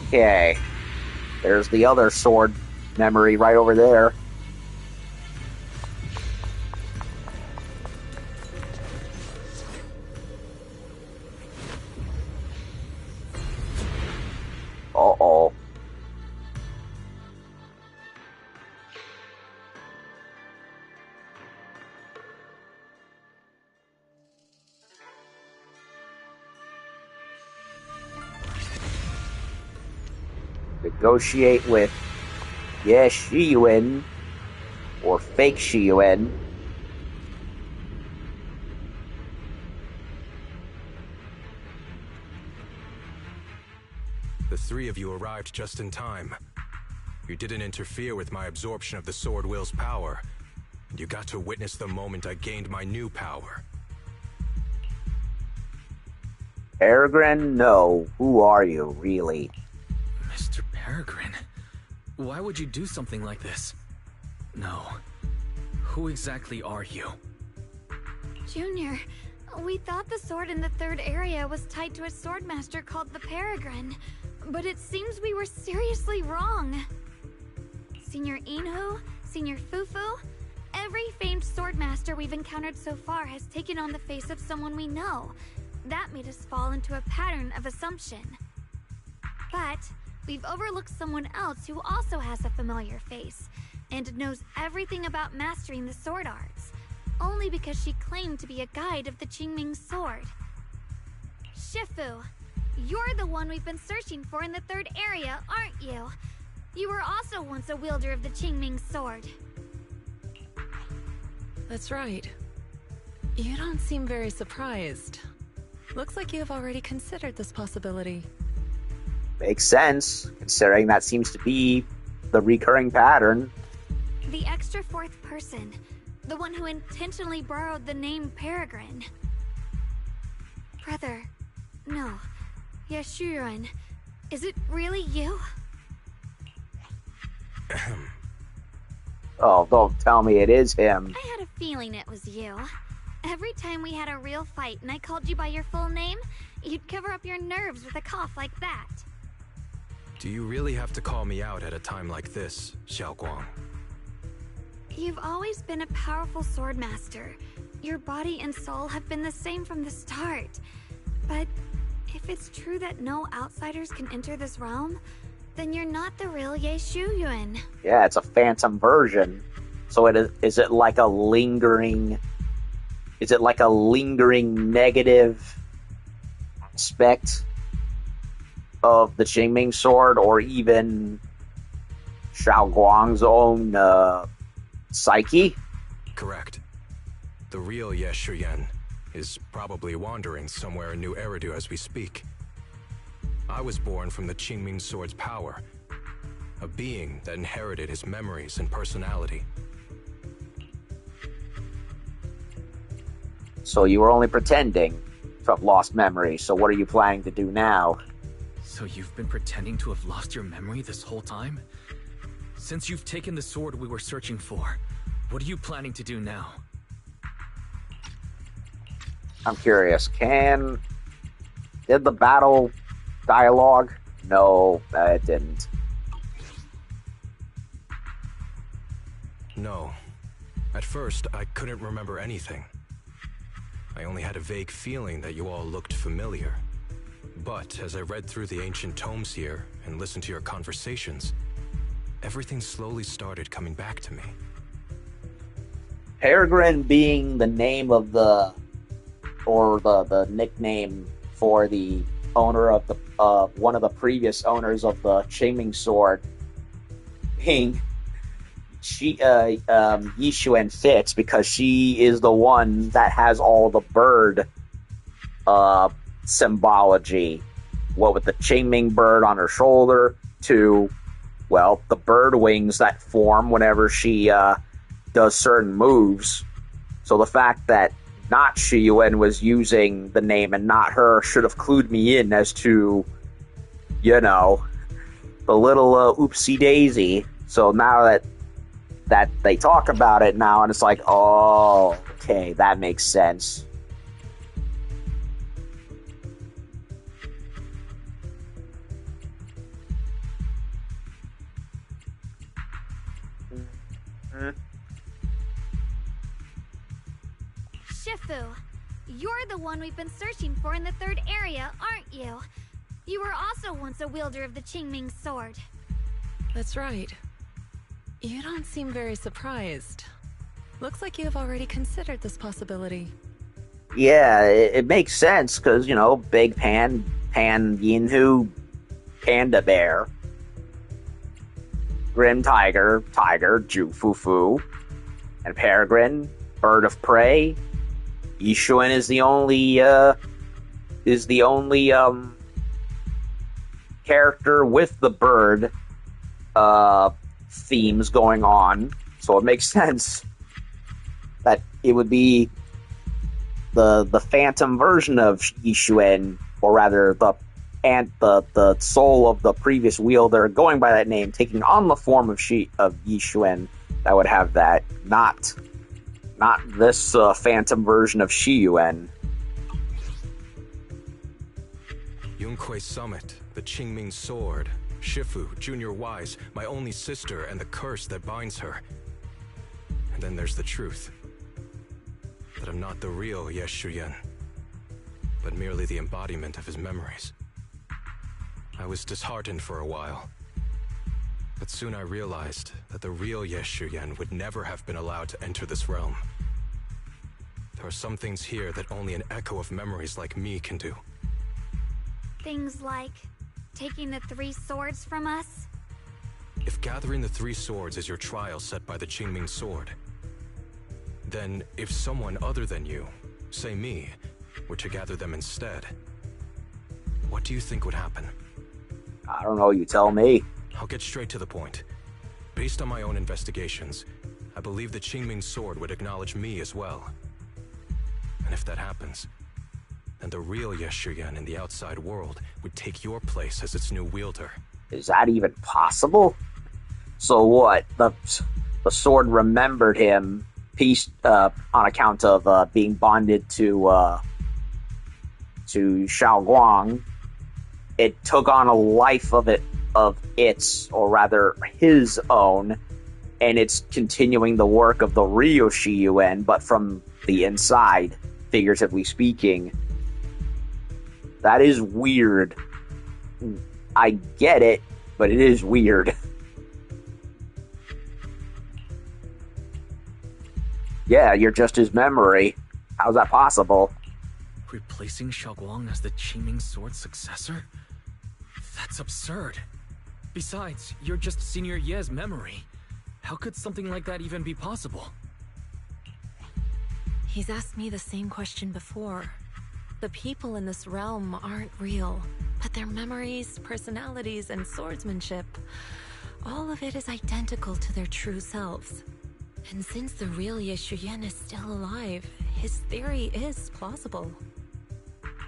Okay. There's the other sword memory right over there. Uh-oh. Negotiate with yes, Shiyuan or fake Shiyuan. The three of you arrived just in time. You didn't interfere with my absorption of the Sword Will's power, and you got to witness the moment I gained my new power. Peregrine, no. Who are you, really? Mr. Peregrine, why would you do something like this? No. Who exactly are you? Junior, we thought the sword in the third area was tied to a swordmaster called the Peregrine, but it seems we were seriously wrong. Senior Inhu, Senior Fufu, every famed swordmaster we've encountered so far has taken on the face of someone we know. That made us fall into a pattern of assumption. But we've overlooked someone else who also has a familiar face and knows everything about mastering the sword arts, only because she claimed to be a guide of the Qingming sword. Shifu, you're the one we've been searching for in the third area, aren't you? You were also once a wielder of the Qingming sword. That's right. You don't seem very surprised. Looks like you have already considered this possibility. Makes sense, considering that seems to be the recurring pattern. The extra fourth person, the one who intentionally borrowed the name Peregrine. Brother, no, Yashuran, is it really you? Oh, don't tell me it is him. I had a feeling it was you. Every time we had a real fight and I called you by your full name, you'd cover up your nerves with a cough like that. Do you really have to call me out at a time like this, Xiaoguang? You've always been a powerful sword master. Your body and soul have been the same from the start. But if it's true that no outsiders can enter this realm, then you're not the real Ye Shuyuan. Yeah, it's a phantom version. So is it like a lingering... Is it like a lingering negative aspect of the Qingming sword, or even Xiaoguang's own psyche? Correct. The real Ye Shuyan is probably wandering somewhere in New Eridu as we speak. I was born from the Qingming sword's power, a being that inherited his memories and personality. So you were only pretending to have lost memory, so what are you planning to do now? So you've been pretending to have lost your memory this whole time? Since you've taken the sword we were searching for, what are you planning to do now? I'm curious, did the battle dialogue? No, it didn't. No. At first, I couldn't remember anything. I only had a vague feeling that you all looked familiar. But as I read through the ancient tomes here and listened to your conversations, everything slowly started coming back to me. Peregrine being the name of the nickname for the owner of the one of the previous owners of the Qingming sword, being Yishuan fits because she is the one that has all the bird symbology. What with the Qingming bird on her shoulder to, well, the bird wings that form whenever she does certain moves. So the fact that not Shiyuan was using the name and not her should have clued me in as to, the little oopsie daisy. So now that they talk about it now, and it's like, oh, okay, that makes sense. Shifu, you're the one we've been searching for in the third area, aren't you? You were also once a wielder of the Qingming sword. That's right. You don't seem very surprised. Looks like you have already considered this possibility. Yeah, it makes sense, because, Big Pan Yinhu, Panda Bear, Grim Tiger, Ju Fufu, and Peregrine, Bird of Prey. Yishuan is the only character with the bird themes going on, so it makes sense that it would be the phantom version of Yishuan, or rather the soul of the previous wielder going by that name, taking on the form of Yishuan, that would have that, not this phantom version of Shiyuan. Yunquei Summit, the Qingming sword, Shifu, Junior Wise, my only sister, and the curse that binds her. And then there's the truth. That I'm not the real Ye Shuyan, but merely the embodiment of his memories. I was disheartened for a while. But soon I realized that the real Ye Shuyan would never have been allowed to enter this realm. There are some things here that only an echo of memories like me can do. Things like taking the 3 swords from us? If gathering the 3 swords is your trial set by the Qingming sword, then if someone other than you, say me, were to gather them instead, what do you think would happen? I don't know, you tell me. I'll get straight to the point. Based on my own investigations, I believe the Qingming sword would acknowledge me as well. And if that happens, then the real Ye Shuyan in the outside world would take your place as its new wielder. Is that even possible? So what? The sword remembered him, peace on account of being bonded to Xiaoguang, it took on a life of its, or rather his own, and it's continuing the work of the real Shi Yuan, but from the inside, figuratively speaking. That is weird. I get it, but it is weird. Yeah, you're just his memory. How's that possible? Replacing Xiaoguang as the Qingming Sword's successor? That's absurd. Besides, you're just Senior Ye's memory. How could something like that even be possible? He's asked me the same question before. The people in this realm aren't real, but their memories, personalities, and swordsmanship, all of it is identical to their true selves. And since the real Ye Shuyan is still alive, his theory is plausible.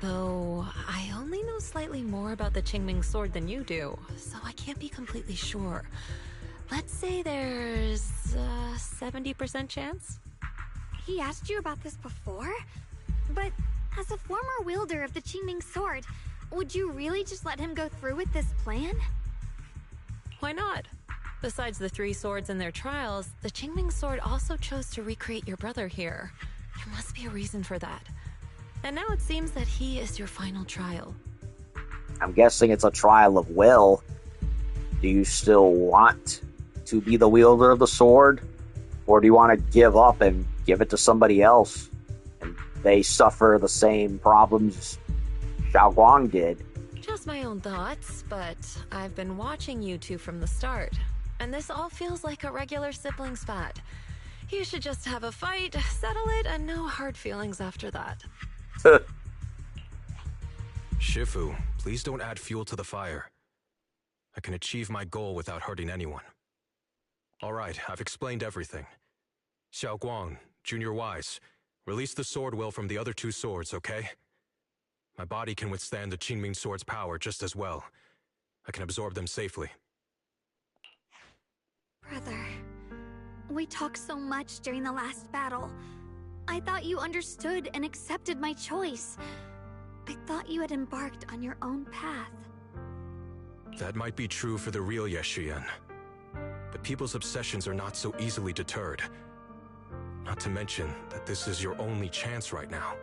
Though, I only know slightly more about the Qingming Sword than you do, so I can't be completely sure. Let's say there's a 70% chance? He asked you about this before? But as a former wielder of the Qingming Sword, would you really just let him go through with this plan? Why not? Besides the 3 swords in their trials, the Qingming Sword also chose to recreate your brother here. There must be a reason for that. And now it seems that he is your final trial. I'm guessing it's a trial of will. Do you still want to be the wielder of the sword? Or do you want to give up and give it to somebody else? And they suffer the same problems Xiaoguang did. Just my own thoughts, but I've been watching you two from the start. And this all feels like a regular sibling spat. You should just have a fight, settle it, and no hard feelings after that. Shifu, please don't add fuel to the fire. I can achieve my goal without hurting anyone. Alright, I've explained everything. Xiaoguang, Junior Wise, release the sword will from the other 2 swords, okay? My body can withstand the Qingming Sword's power just as well. I can absorb them safely. Brother, we talked so much during the last battle. I thought you understood and accepted my choice. I thought you had embarked on your own path. That might be true for the real Ye Shuyan. But people's obsessions are not so easily deterred. Not to mention that this is your only chance right now.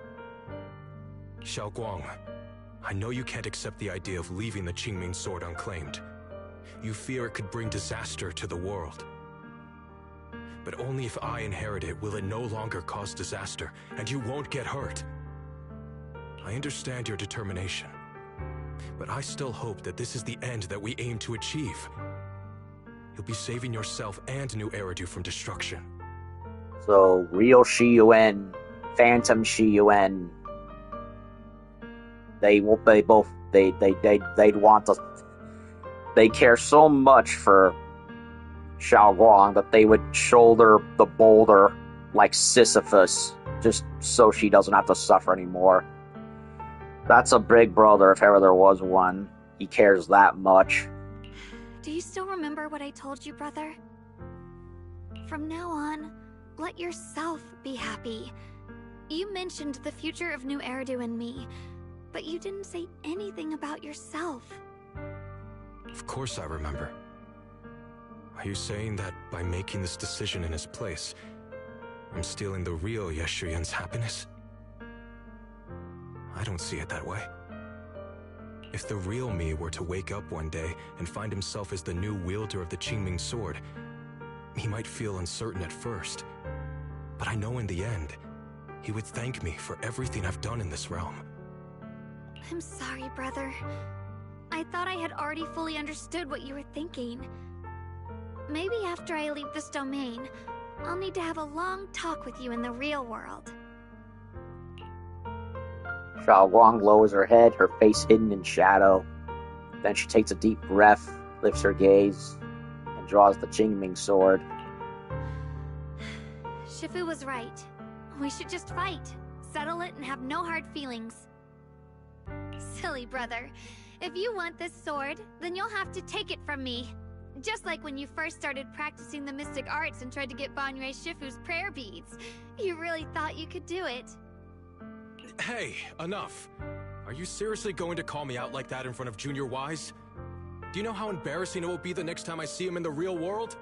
Xiaoguang, I know you can't accept the idea of leaving the Qingming Sword unclaimed. You fear it could bring disaster to the world. But only if I inherit it will it no longer cause disaster, and you won't get hurt. I understand your determination, but I still hope that this is the end that we aim to achieve. You'll be saving yourself and New Eridu from destruction. So, real Shi Yuan, Phantom Shi Yuan, they'd want to. They care so much for Xiaoguang that they would shoulder the boulder like Sisyphus, just so she doesn't have to suffer anymore. That's a big brother if ever there was one. He cares that much. Do you still remember what I told you, brother? From now on, let yourself be happy. You mentioned the future of New Eridu and me, but you didn't say anything about yourself. Of course I remember. Are you saying that by making this decision in his place, I'm stealing the real Ye Shuyan's happiness? I don't see it that way. If the real me were to wake up one day and find himself as the new wielder of the Qingming Sword, he might feel uncertain at first. But I know in the end, he would thank me for everything I've done in this realm. I'm sorry, brother. I thought I had already fully understood what you were thinking. Maybe after I leave this domain, I'll need to have a long talk with you in the real world. Xiaoguang lowers her head, her face hidden in shadow. Then she takes a deep breath, lifts her gaze, and draws the Qingming Sword. Shifu was right. We should just fight, settle it, and have no hard feelings. Silly brother. If you want this sword, then you'll have to take it from me. Just like when you first started practicing the mystic arts and tried to get Banrei Shifu's prayer beads. You really thought you could do it. Hey, enough. Are you seriously going to call me out like that in front of Junior Wise? Do you know how embarrassing it will be the next time I see him in the real world?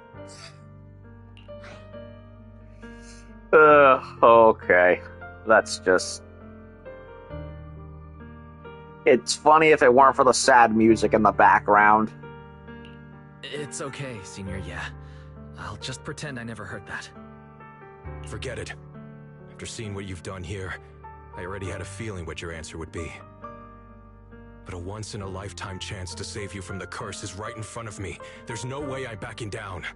Okay. That's just... It's funny if it weren't for the sad music in the background. It's okay, Senior, yeah. I'll just pretend I never heard that. Forget it. After seeing what you've done here, I already had a feeling what your answer would be. But a once-in-a-lifetime chance to save you from the curse is right in front of me. There's no way I'm backing down.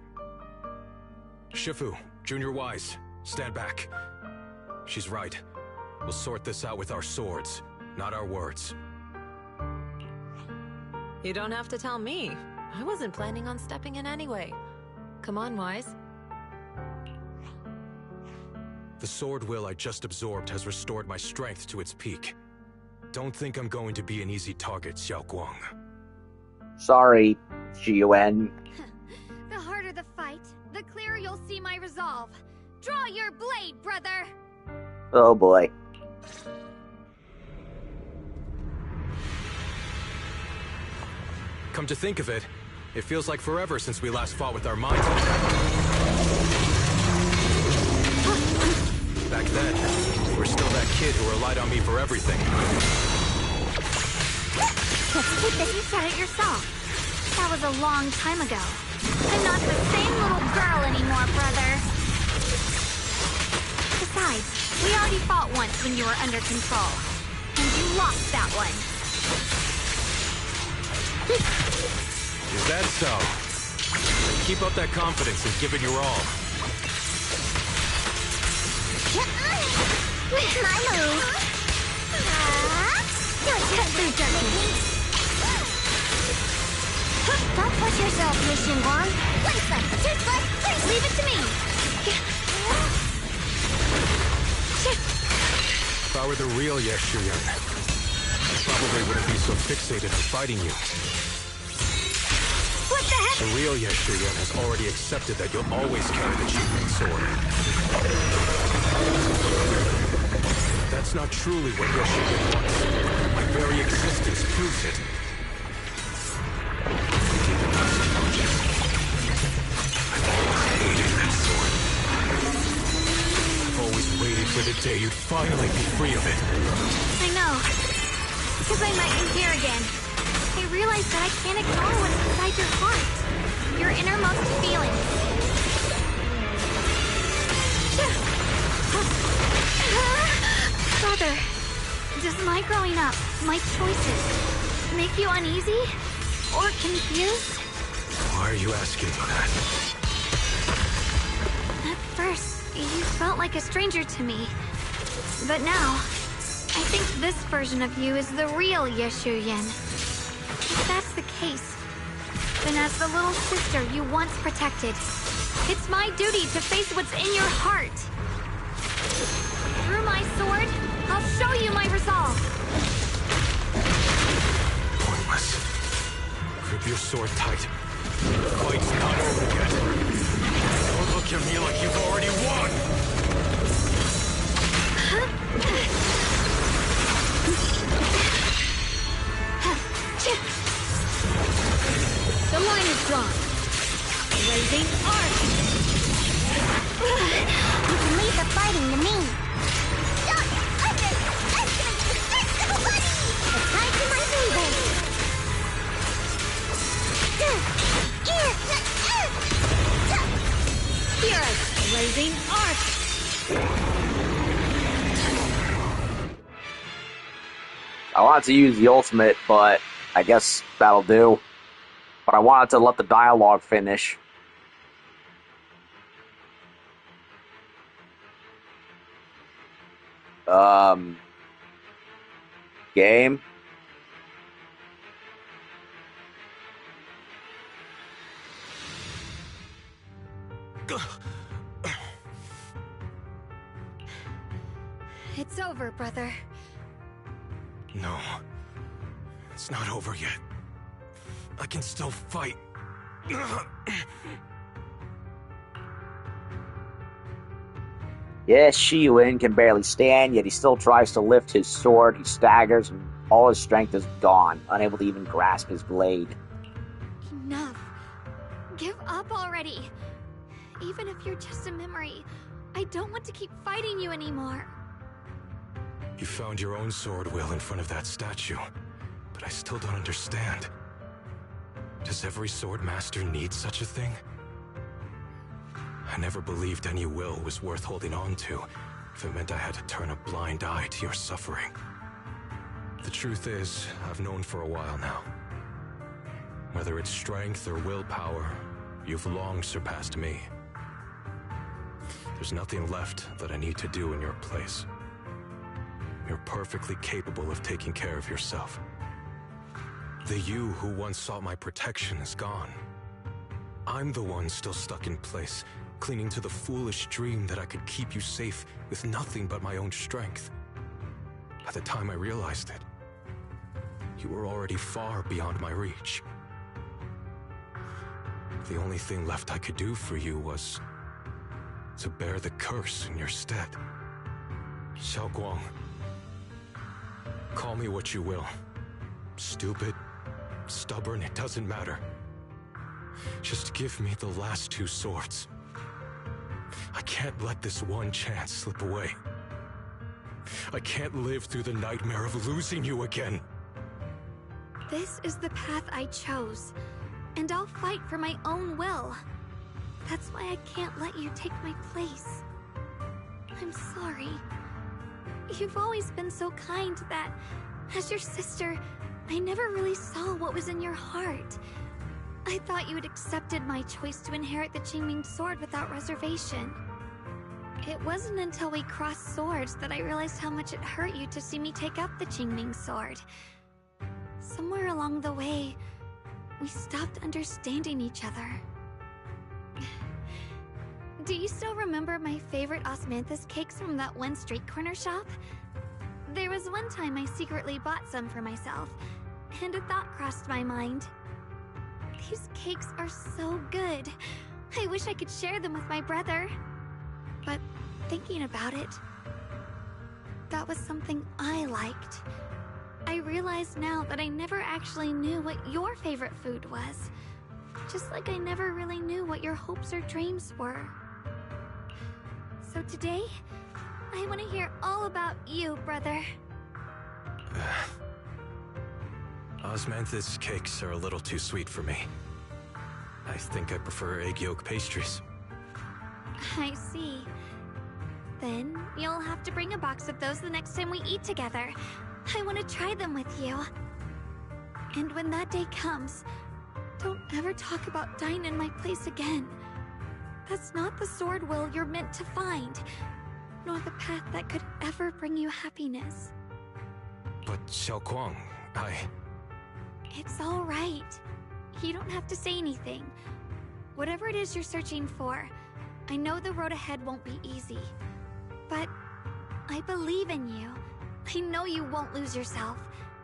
Shifu, Junior Wise, stand back. She's right. We'll sort this out with our swords, not our words. You don't have to tell me. I wasn't planning on stepping in anyway. Come on, Wise. The sword will I just absorbed has restored my strength to its peak. Don't think I'm going to be an easy target, Xiao Guang. Sorry, Jiwen. The harder the fight, the clearer you'll see my resolve. Draw your blade, brother! Oh boy. Come to think of it, it feels like forever since we last fought with our minds. Back then, you were still that kid who relied on me for everything. You said it yourself. That was a long time ago. I'm not the same little girl anymore, brother. Besides, we already fought once when you were under control. And you lost that one. Is that so? Then keep up that confidence and give it your all. My move. Don't push yourself, Mission Guang. One foot, two foot, please leave it to me. If I were the real Yeshuyan, I probably wouldn't be so fixated on fighting you. What the heck? The real Yeshuyan has already accepted that you'll always carry the Chieftain sword. That's not truly what Yeshuyan wants. My very existence proves it. I've always waited for the day you'd finally be free of it. I know. Because I met you here again. I realized that I can't ignore what's inside your heart. Your innermost feelings. Brother, does my growing up, my choices, make you uneasy? Or confused? Why are you asking me that? At first, you felt like a stranger to me. But now, I think this version of you is the real Yeshuyan. If that's the case, then as the little sister you once protected, it's my duty to face what's in your heart. Through my sword, I'll show you my resolve. Pointless. Grip your sword tight. The fight's not over yet. Don't look at me like you've already won! The line is drawn. Raising arc. You can leave the fighting to me. Underestimate the strength of a body! The tide's in my favor. Heroes, raising arc. I wanted to use the ultimate, but I guess that'll do. But I wanted to let the dialogue finish. Game? It's over, brother. No. It's not over yet. I can still fight. Yes, Shi-Yuin can barely stand, yet he still tries to lift his sword. He staggers, and all his strength is gone, unable to even grasp his blade. Enough. Give up already. Even if you're just a memory, I don't want to keep fighting you anymore. You found your own sword, Will, in front of that statue. But I still don't understand. Does every sword master need such a thing? I never believed any will was worth holding on to, if it meant I had to turn a blind eye to your suffering. The truth is, I've known for a while now. Whether it's strength or willpower, you've long surpassed me. There's nothing left that I need to do in your place. You're perfectly capable of taking care of yourself. The you who once sought my protection is gone. I'm the one still stuck in place, clinging to the foolish dream that I could keep you safe with nothing but my own strength. By the time I realized it, you were already far beyond my reach. The only thing left I could do for you was to bear the curse in your stead. Xiaoguang. Call me what you will. Stupid, stubborn, it doesn't matter. Just give me the last two swords. I can't let this one chance slip away. I can't live through the nightmare of losing you again. This is the path I chose, and I'll fight for my own will. That's why I can't let you take my place. I'm sorry. You've always been so kind that, as your sister, I never really saw what was in your heart. I thought you had accepted my choice to inherit the Qingming sword without reservation. It wasn't until we crossed swords that I realized how much it hurt you to see me take up the Qingming sword. Somewhere along the way, we stopped understanding each other. Do you still remember my favorite osmanthus cakes from that one street corner shop? There was one time I secretly bought some for myself, and a thought crossed my mind. These cakes are so good. I wish I could share them with my brother. But thinking about it, that was something I liked. I realize now that I never actually knew what your favorite food was. Just like I never really knew what your hopes or dreams were. So today, I want to hear all about you, brother. Osmanthus cakes are a little too sweet for me. I think I prefer egg yolk pastries. I see. Then you'll have to bring a box of those the next time we eat together. I want to try them with you. And when that day comes, don't ever talk about dying in my place again. That's not the sword will you're meant to find, nor the path that could ever bring you happiness. But Xiaoguang, It's all right. You don't have to say anything. Whatever it is you're searching for, I know the road ahead won't be easy. But I believe in you. I know you won't lose yourself,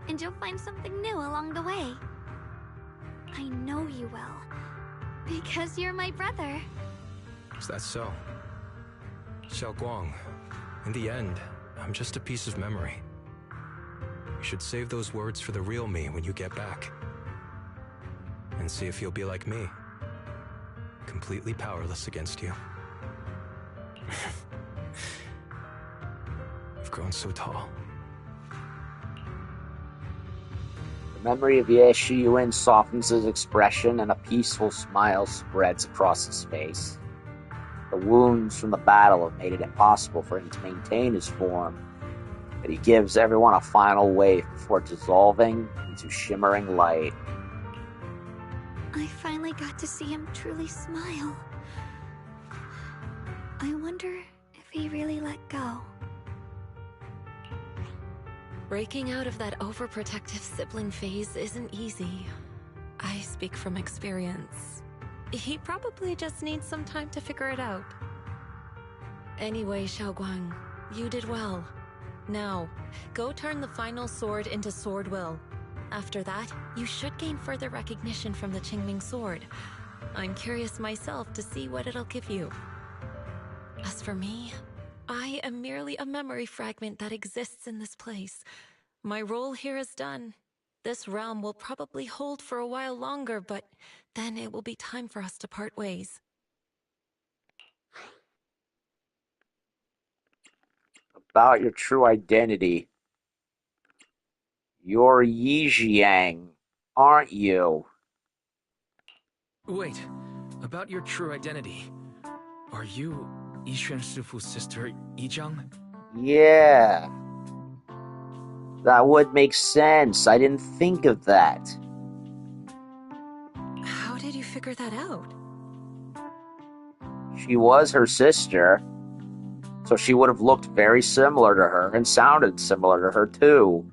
and you'll find something new along the way. I know you will, because you're my brother. Is that so? Xiaoguang, in the end, I'm just a piece of memory. You should save those words for the real me when you get back. And see if you'll be like me. Completely powerless against you. You've grown so tall. The memory of Ye Shi-Yuin softens his expression, and a peaceful smile spreads across his face. The wounds from the battle have made it impossible for him to maintain his form, but he gives everyone a final wave before dissolving into shimmering light. I finally got to see him truly smile. I wonder if he really let go. Breaking out of that overprotective sibling phase isn't easy. I speak from experience. He probably just needs some time to figure it out. Anyway, Xiaoguang, you did well. Now, go turn the final sword into sword will. After that, you should gain further recognition from the Qingming sword. I'm curious myself to see what it'll give you. As for me, I am merely a memory fragment that exists in this place. My role here is done. This realm will probably hold for a while longer, but then it will be time for us to part ways. About your true identity. You're Yijiang, aren't you? Wait, about your true identity. Are you Yixuan Shifu's sister, Yijang? Yeah. That would make sense. I didn't think of that. How did you figure that out? She was her sister, so she would have looked very similar to her and sounded similar to her too.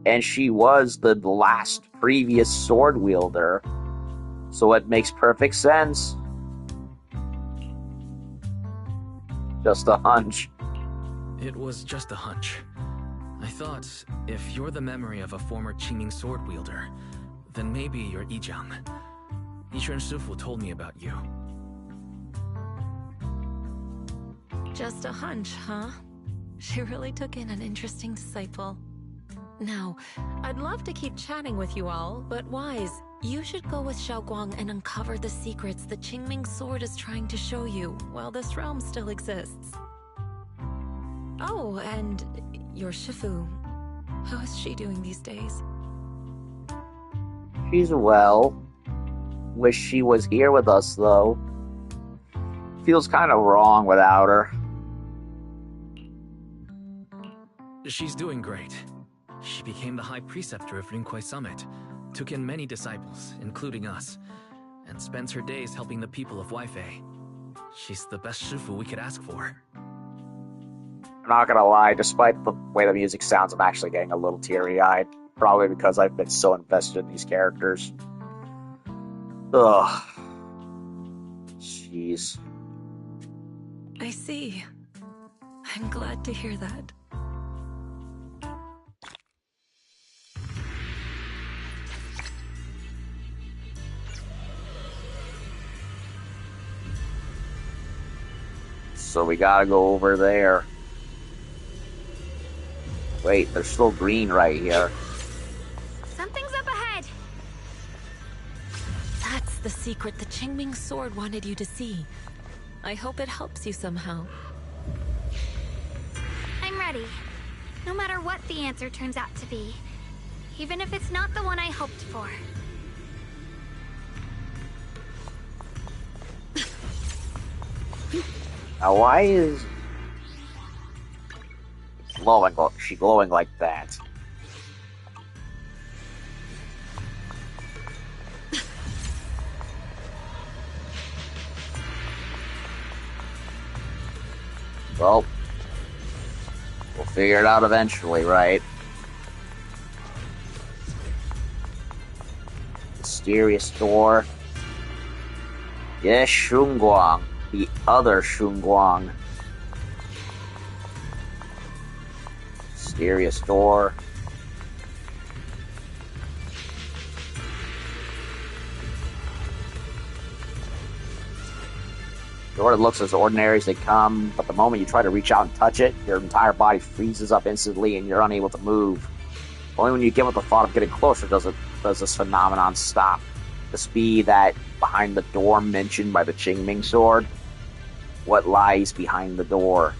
And she was the last previous sword wielder, so it makes perfect sense. Just a hunch. It was just a hunch. I thought, if you're the memory of a former Qingming sword wielder, then maybe you're Yijang. Yixuan Shifu told me about you. Just a hunch, huh? She really took in an interesting disciple. Now, I'd love to keep chatting with you all, but Wise, you should go with Xiaoguang and uncover the secrets the Qingming sword is trying to show you while this realm still exists. Oh, and your Shifu. How is she doing these days? She's well. Wish she was here with us, though. Feels kind of wrong without her. She's doing great. She became the High Preceptor of Rinquai Summit, took in many disciples, including us, and spends her days helping the people of Weifei. She's the best Shifu we could ask for. I'm not gonna lie, despite the way the music sounds, I'm actually getting a little teary-eyed. Probably because I've been so invested in these characters. Ugh. Jeez. I see. I'm glad to hear that. So we gotta go over there. Wait, there's still green right here. Something's up ahead. That's the secret the Qingming sword wanted you to see. I hope it helps you somehow. I'm ready. No matter what the answer turns out to be. Even if it's not the one I hoped for. Now why is she glowing like that? Well, we'll figure it out eventually, right? Mysterious door. Yes, Shunguang. The other Shunguang. Mysterious door. Door that looks as ordinary as they come, but the moment you try to reach out and touch it, your entire body freezes up instantly and you're unable to move. Only when you give up the thought of getting closer does this phenomenon stop. This be that behind the door mentioned by the Qingming sword? What lies behind the door?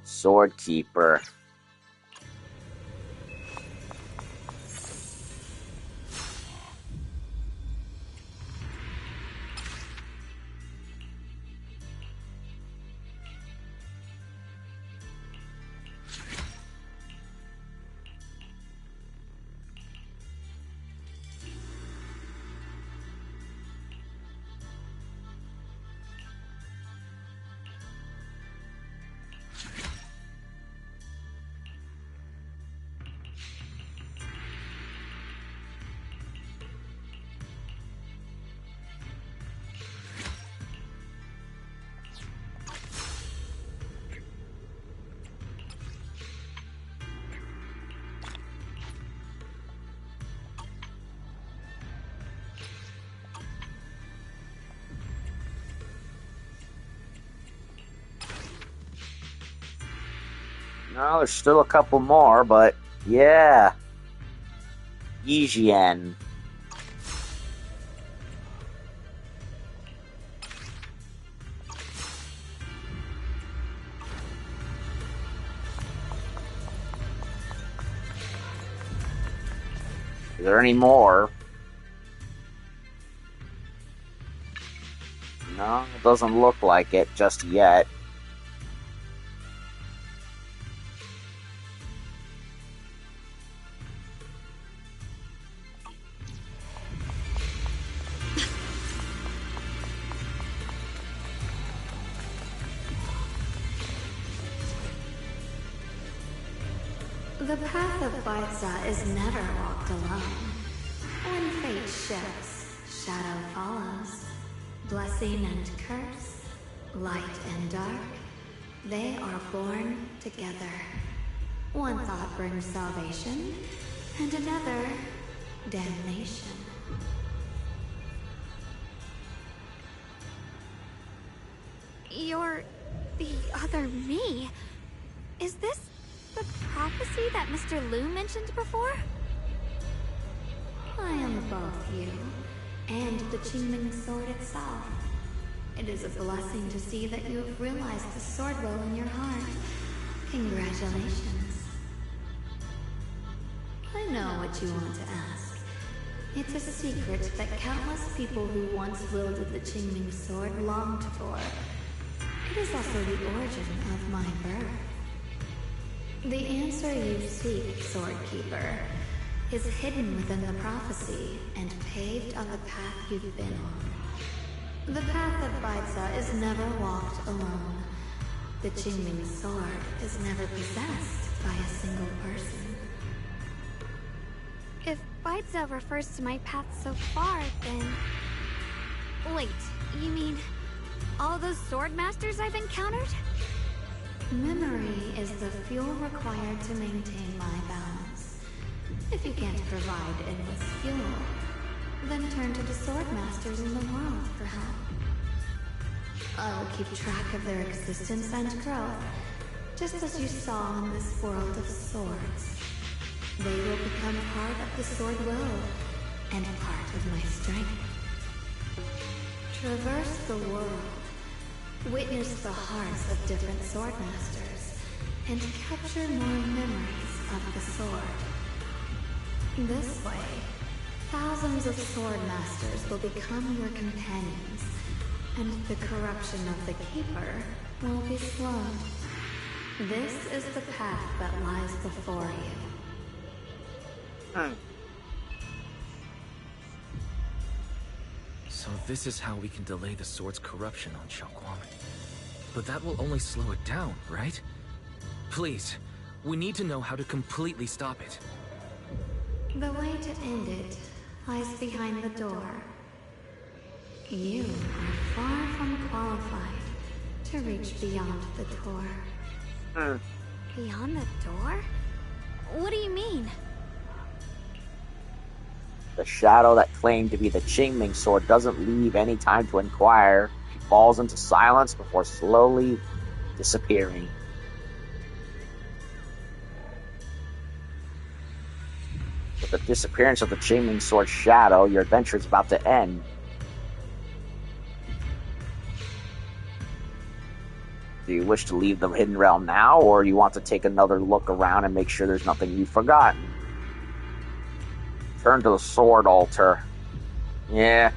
Sword Keeper. No, there's still a couple more, but yeah. Yijian. Is there any more? No, it doesn't look like it just yet. The path of Baitza is never walked alone. When fate shifts, shadow follows. Blessing and curse, light and dark, they are born together. One thought brings salvation, and another, damnation. You're the other me. Is this the prophecy that Mr. Liu mentioned before? I am both you and the Qingming sword itself. It is a blessing to see that you have realized the sword will in your heart. Congratulations. I know what you want to ask. It's a secret that countless people who once wielded the Qingming sword longed for. It is also the origin of my birth. The answer you seek, Swordkeeper, is hidden within the prophecy and paved on the path you've been on. The path of Baitza is never walked alone. The Qingming sword is never possessed by a single person. If Baitza refers to my path so far, then... Wait, you mean all those sword masters I've encountered? Memory is the fuel required to maintain my balance. If you can't provide endless fuel, then turn to the sword masters in the world for help. I will keep track of their existence and growth, just as you saw in this world of swords. They will become part of the sword will, and part of my strength. Traverse the world, witness the hearts of different sword masters, and capture more memories of the sword. This way, thousands of sword masters will become your companions, and the corruption of the Keeper will be slowed. This is the path that lies before you. So this is how we can delay the sword's corruption on Xiaoguang. But that will only slow it down, right? Please, we need to know how to completely stop it. The way to end it lies behind the door. You are far from qualified to reach beyond the door. Beyond the door? What do you mean? The shadow that claimed to be the Qingming sword doesn't leave any time to inquire. She falls into silence before slowly disappearing. With the disappearance of the Qingming sword's shadow, your adventure is about to end. Do you wish to leave the Hidden Realm now, or you want to take another look around and make sure there's nothing you've forgotten? Turn to the sword altar. Yeah.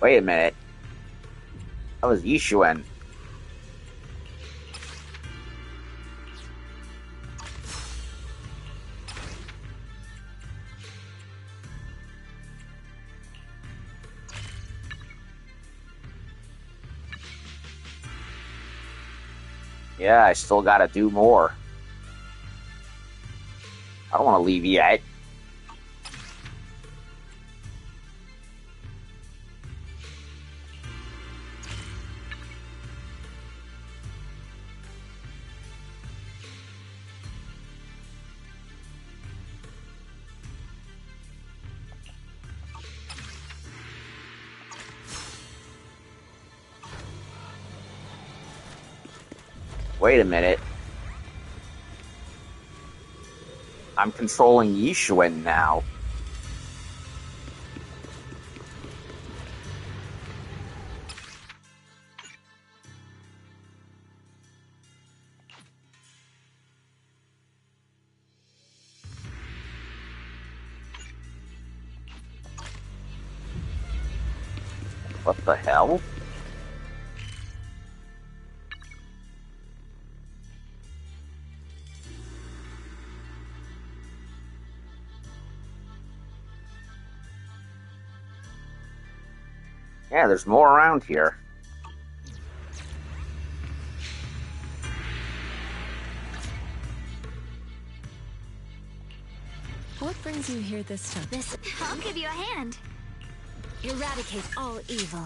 Wait a minute. That was Yishuan. Yeah, I still gotta do more. I don't want to leave yet. Wait a minute. I'm controlling Yishuan now. What the hell? Yeah, there's more around here. What brings you here this time? I'll give you a hand. Eradicate all evil.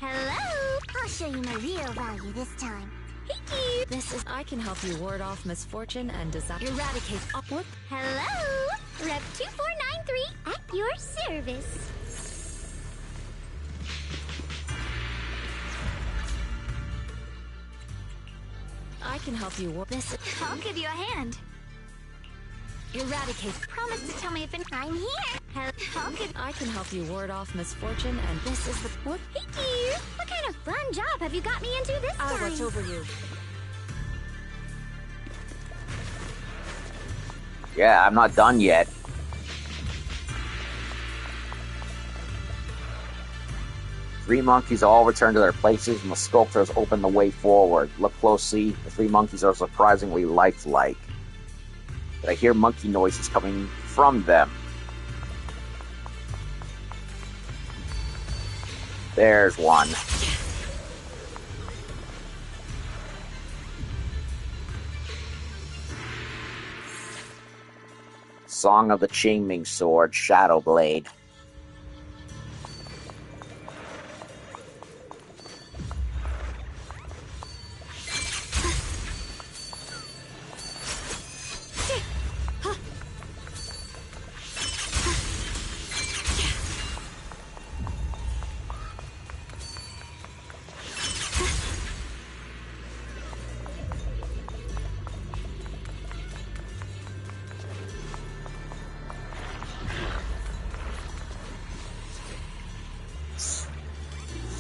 Hello! I'll show you my real value this time. Hey, I can help you ward off misfortune and disaster. eradicate all. What? Hello! Rep 2493 at your service. I can help you ward. I'll give you a hand. Eradicate. Promise to tell me if I'm here. I can help you ward off misfortune and This is the. What? Hey, dear! What kind of fun job have you got me into this I'll time? watch over you. Yeah, I'm not done yet. Three monkeys all return to their places, and the sculptors open the way forward. Look closely. The three monkeys are surprisingly lifelike. But I hear monkey noises coming from them. There's one. Song of the Qingming Sword, Shadow Blade.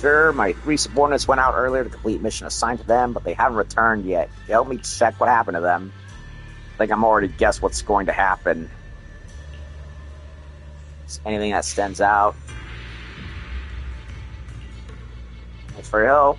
Sure, my three subordinates went out earlier to complete mission assigned to them, but they haven't returned yet. Can you help me check what happened to them? I think I'm already guessed what's going to happen. Is anything that stands out? Thanks for your help.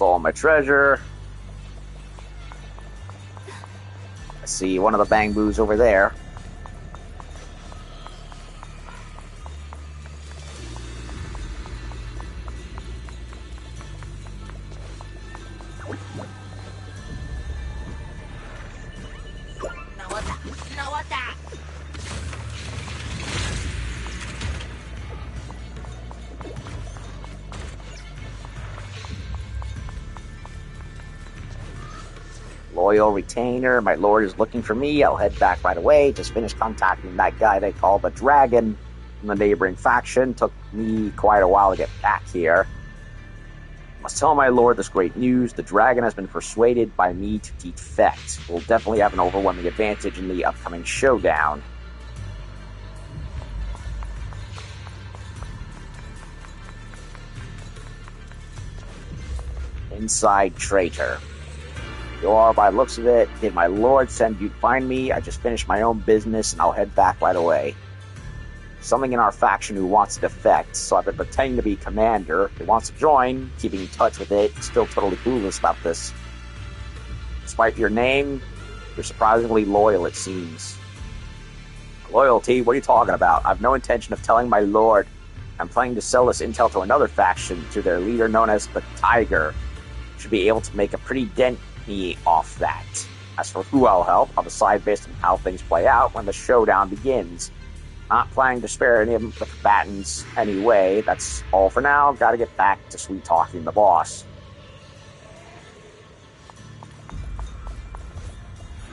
All my treasure. I see one of the bamboos over there. Loyal retainer, my lord is looking for me. I'll head back right away. Just finished contacting that guy they call the Dragon from the neighboring faction. Took me quite a while to get back here. Must tell my lord this great news. The Dragon has been persuaded by me to defect. We'll definitely have an overwhelming advantage in the upcoming showdown. Inside traitor. You are, by the looks of it. Did my lord send you to find me? I just finished my own business, and I'll head back right away. Something in our faction who wants to defect, so I've been pretending to be commander. He wants to join, keeping in touch with it. Still totally clueless about this. Despite your name, you're surprisingly loyal, it seems. Loyalty? What are you talking about? I've no intention of telling my lord. I'm planning to sell this intel to another faction, to their leader known as the Tiger. Should be able to make a pretty dent me off that. As for who I'll help, I'll decide based on how things play out when the showdown begins. Not planning to spare any of the combatants anyway. That's all for now. Gotta get back to sweet-talking the boss.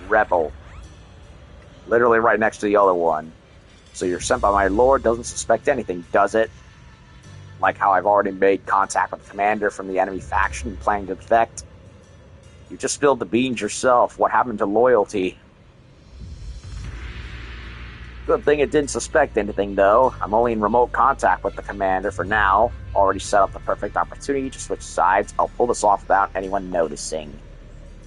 Rebel. Literally right next to the other one. So you're sent by my lord, doesn't suspect anything, does it? Like how I've already made contact with the commander from the enemy faction planning to defect. You just spilled the beans yourself. What happened to loyalty? Good thing it didn't suspect anything, though. I'm only in remote contact with the commander for now. Already set up the perfect opportunity to switch sides. I'll pull this off without anyone noticing.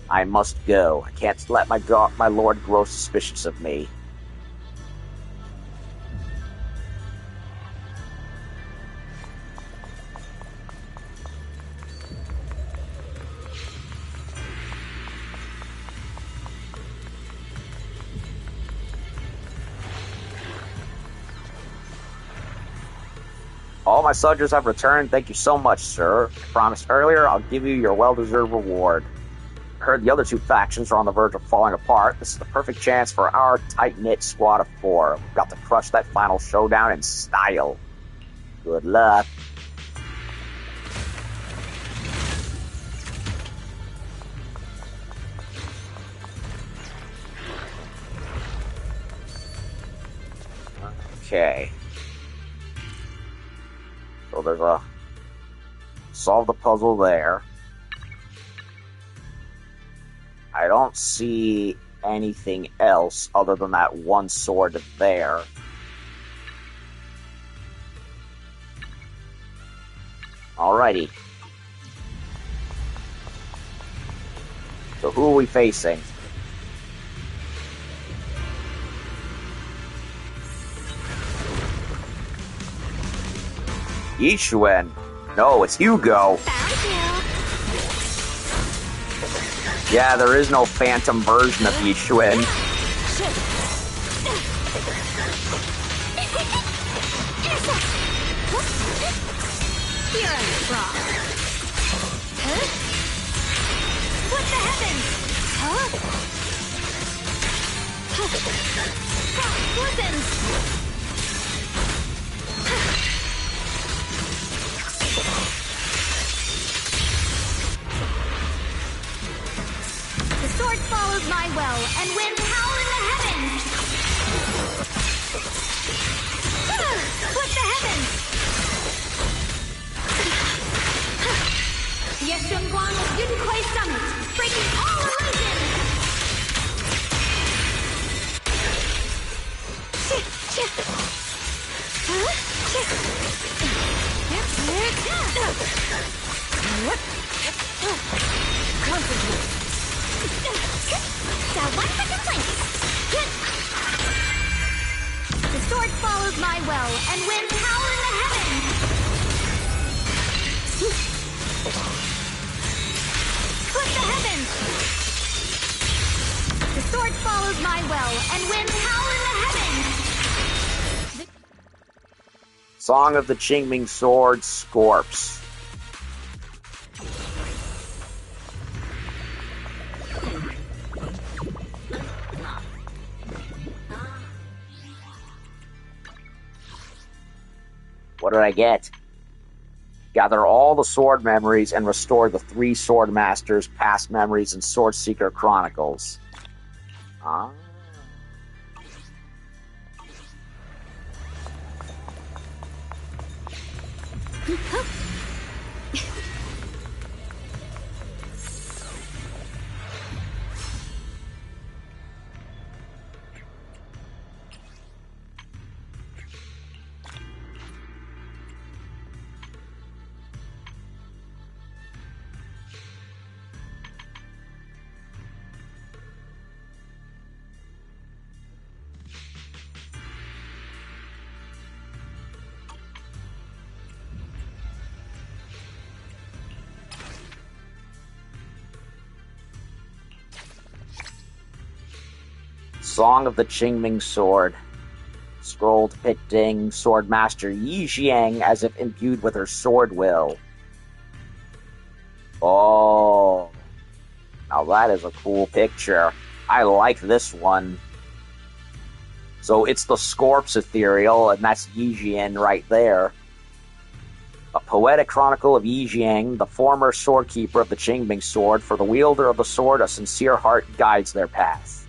I must go. I can't let my lord grow suspicious of me. All my soldiers have returned. Thank you so much, sir. I promised earlier I'll give you your well-deserved reward. I heard the other two factions are on the verge of falling apart. This is the perfect chance for our tight-knit squad of 4. We've got to crush that final showdown in style. Good luck. Okay. So there's a... Solve the puzzle there. I don't see anything else other than that one sword there. Alrighty. So who are we facing? Yishuan. No, it's Hugo. Yeah, there is no phantom version of Yishuan. Here I'm wrong. Huh? What the heavens? Huh? Listens! The sword follows my well, and winds howl in the heavens! What the heavens? Yeshunguan of Yunquay Summit, breaking all illusions! Concentrate. Got 1 second link. The sword follows my well, and winds howl in the heavens! Split the heavens! The sword follows my well, and winds howl in the heavens! Song of the Qingming Sword, Scorps. What did I get? Gather all the sword memories and restore the 3 sword masters' past memories in Sword Seeker Chronicles. Ah. Song of the Qingming Sword. Scroll depicting Swordmaster Yi Xiang as if imbued with her sword will. Oh. Now that is a cool picture. I like this one. So it's the Scorp's Ethereal, and that's Yijian right there. A poetic chronicle of Yijiang, the former sword keeper of the Qingming sword. For the wielder of the sword, a sincere heart guides their path.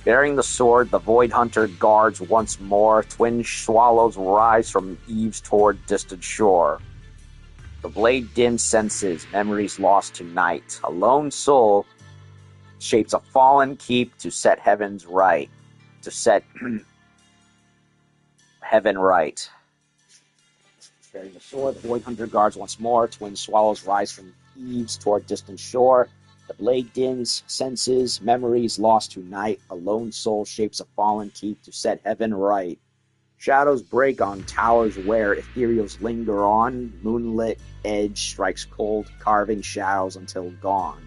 Bearing the sword, the Void Hunter guards once more. Twin swallows rise from eaves toward distant shore. The blade dims senses, memories lost to night. A lone soul shapes a fallen keep to set heaven's right. To set heaven right. Bearing the sword, the Void Hunter guards once more. Twin swallows rise from eaves toward distant shore. The blade dims senses, memories lost to night. A lone soul shapes a fallen keep to set heaven right. Shadows break on towers where ethereals linger on. Moonlit edge strikes cold, carving shadows until gone.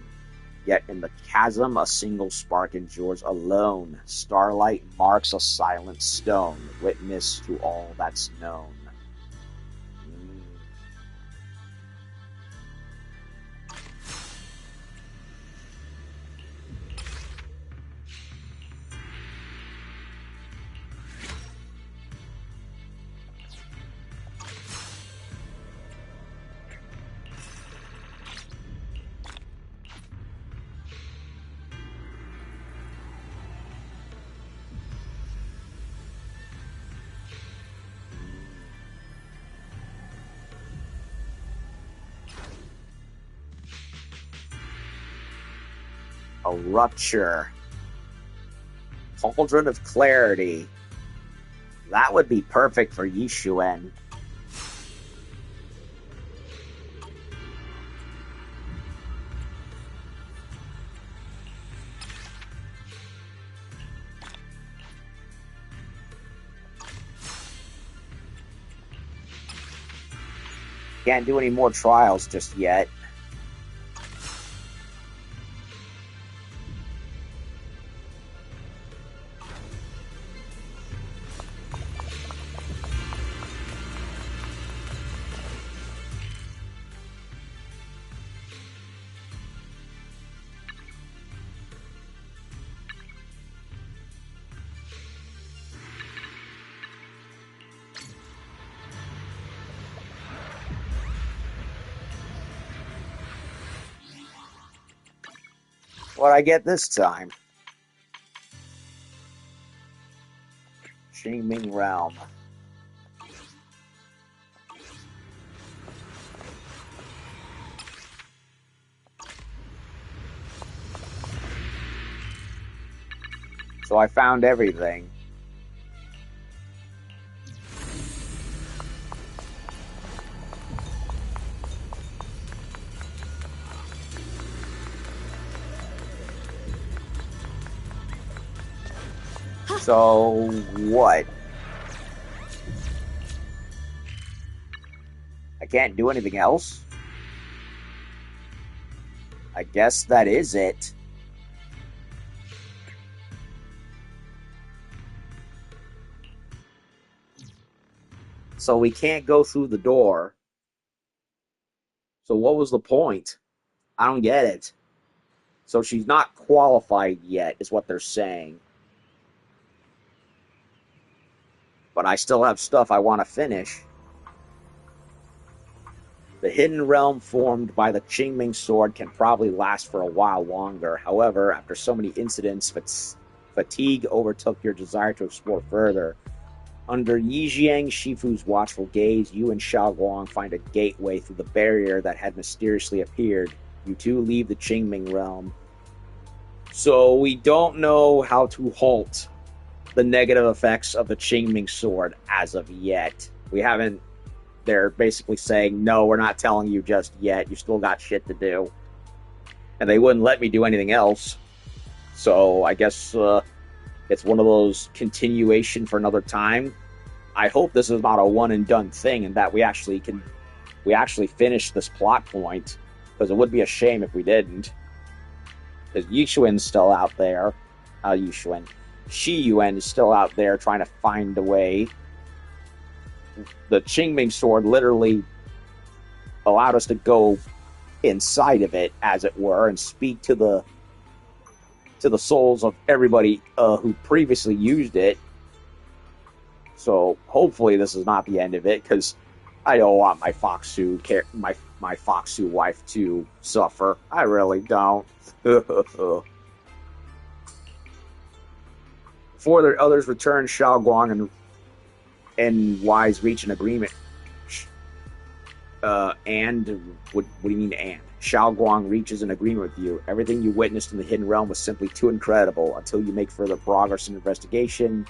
Yet in the chasm a single spark endures alone. Starlight marks a silent stone, witness to all that's known. A rupture. Cauldron of Clarity. That would be perfect for Yixuan. Can't do any more trials just yet. What I get this time? Qingming Realm. So I found everything. So, what? I can't do anything else? I guess that is it. So we can't go through the door. So what was the point? I don't get it. So she's not qualified yet, is what they're saying. But I still have stuff I want to finish. The hidden realm formed by the Qingming sword can probably last for a while longer. However, after so many incidents, fatigue overtook your desire to explore further. Under Yijiang Shifu's watchful gaze, you and Xiaoguang find a gateway through the barrier that had mysteriously appeared. You two leave the Qingming realm. So we don't know how to halt the negative effects of the Qingming sword as of yet. We haven't... They're basically saying, no, we're not telling you just yet. You still got shit to do. And they wouldn't let me do anything else. So I guess it's one of those continuation for another time. I hope this is not a one and done thing and that we actually finish this plot point. Because it would be a shame if we didn't. Because Yixuan's still out there. Shiyuan is still out there trying to find a way. The Qingming sword literally allowed us to go inside of it, as it were, and speak to the to the souls of everybody who previously used it. So hopefully this is not the end of it, because I don't want my Foxu my Foxu wife to suffer. I really don't. Before the others return, Xiao Guang and Wise reach an agreement. And what do you mean and? Xiao Guang reaches an agreement with you. Everything you witnessed in the Hidden Realm was simply too incredible. Until you make further progress in investigation,